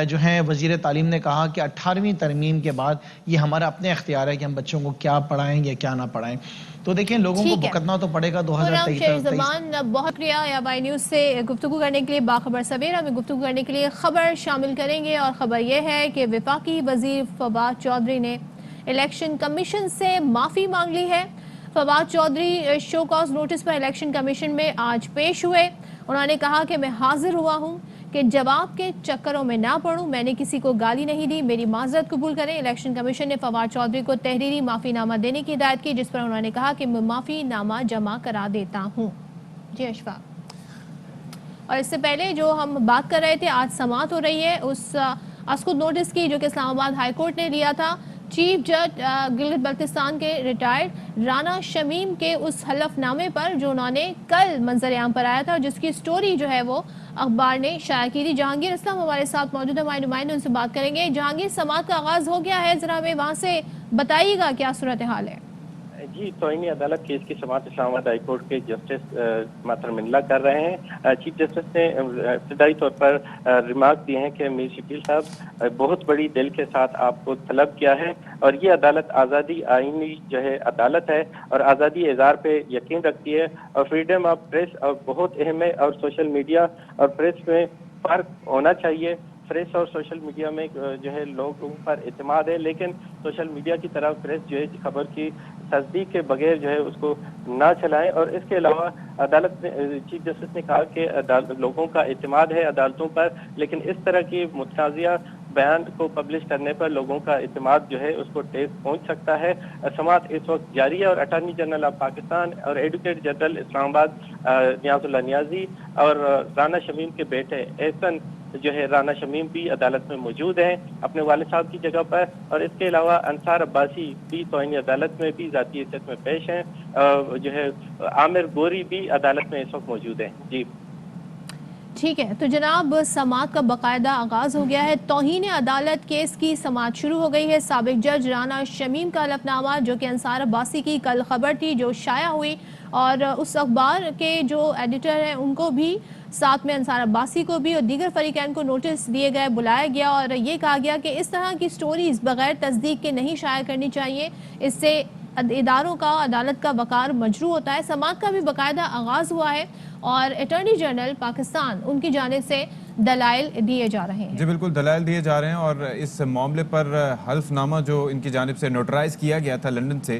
جو ہیں وزیر تعلیم نے کہا کہ 18ویں ترمیم کے بعد یہ ہمارا اپنے اختیار ہے کہ ہم بچوں کو کیا پڑھائیں یا کیا نہ پڑھائیں. تو دیکھیں لوگوں کو بھگتنا تو پڑے گا 2023. بہت شکریہ یا بائی نیوز سے گفتگو کرنے کے لیے. باخبر سویرا میں گفتگو کرنے کے لیے خبر شامل کریں گے، اور خبر یہ ہے کہ وفاقی وزیر فواد چودھری نے الیکشن کمیشن سے معافی مانگ لی ہے. Fawad Chaudhry show cause notice پر الیکشن کمیشن میں آج پیش ہوئے. انہوں نے کہا کہ میں حاضر ہوا ہوں کہ جواب کے چکروں میں نہ پڑوں، میں نے کسی کو گالی نہیں دی، میری معذرت قبول کریں. الیکشن کمیشن نے فواد چودھری کو تحریری معافی نامہ دینے کی ہدایت کی، جس پر انہوں نے کہا کہ میں معافی نامہ جمع کرا دیتا ہوں. جی اشفاق. اور اس سے پہلے جو ہم بات کر رہے تھے، آج سماعت ہو رہی ہے اس اسکوت نوٹس کی جو کہ اسلام آباد ہائی کورٹ نے لیا تھا چیف جج گلگت بلتستان کے ریٹائرڈ رانا شمیم کے اس حلف نامے پر جو انہوں نے کل منظر عام پر آیا تھا، جس کی سٹوری جو ہے وہ اخبار نے شائع کی تھی. جہانگیر اسلام ہمارے ساتھ موجود ہے، ہمارے نمائندے ان سے بات کریں گے. جہانگیر، سماعت کا آغاز ہو گیا ہے، ذرا ہمیں وہاں سے بتائیے گا کیا صورتحال ہے؟ جی، توہین عدالت کیس کی سماعت اسلام آباد ہائی کورٹ کے جسٹس محترم اللہ کر رہے ہیں. چیف جسٹس نے ابتدائی طور پر ریمارک دیے ہیں کہ میر شبیل صاحب بہت بڑی دل کے ساتھ آپ کو طلب کیا ہے، اور یہ عدالت آزادی آئینی جو ہے عدالت ہے اور آزادی اظہار پہ یقین رکھتی ہے، اور فریڈم آف پریس اور بہت اہم ہے، اور سوشل میڈیا اور پریس میں فرق ہونا چاہیے. پریس اور سوشل میڈیا میں جو ہے لوگوں پر اعتماد ہے، لیکن سوشل میڈیا کی طرف پریس جو ہے خبر کی تصدیق کے بغیر جو ہے اس کو نہ چلائیں. اور اس کے علاوہ عدالت نے چیف جسٹس نے کہا کہ لوگوں کا اعتماد ہے عدالتوں پر، لیکن اس طرح کی متنازعہ بیان کو پبلش کرنے پر لوگوں کا اعتماد جو ہے اس کو ٹیس پہنچ سکتا ہے. سماعت اس وقت جاری ہے، اور اٹارنی جنرل آف پاکستان اور ایڈوکیٹ جنرل اسلام آباد نیاز اللہ نیازی اور رانا شمیم کے بیٹے احسن جو ہے رانا شمیم بھی عدالت میں موجود ہیں اپنے والد صاحب کی جگہ پر. اور اس کے علاوہ انصار عباسی بھی توہین عدالت میں بھی ذاتی حیثیت میں پیش ہیں. جو ہے عامر گوری بھی عدالت میں اس وقت موجود ہیں. جی ٹھیک ہے، تو جناب سماعت کا باقاعدہ آغاز ہو گیا ہے. توہین عدالت کیس کی سماعت شروع ہو گئی ہے. سابق جج رانا شمیم کا حلف نامہ جو کہ انصار عباسی کی کل خبر تھی جو شائع ہوئی، اور اس اخبار کے جو ایڈیٹر ہیں ان کو بھی، ساتھ میں انصار عباسی کو بھی اور دیگر فریقین کو نوٹس دیے گئے، بلایا گیا، اور یہ کہا گیا کہ اس طرح کی سٹوریز بغیر تصدیق کے نہیں شائع کرنی چاہیے، اس سے اداروں کا، عدالت کا وقار مجروح ہوتا ہے. سماعت کا بھی باقاعدہ آغاز ہوا ہے اور اٹارنی جنرل پاکستان ان کی جانب سے دلائل دیے جا رہے ہیں. جی بالکل، دلائل دیے جا رہے ہیں، اور اس معاملے پر حلف نامہ جو ان کی جانب سے نوٹرائز کیا گیا تھا لندن سے،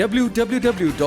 www.arYnews.tv।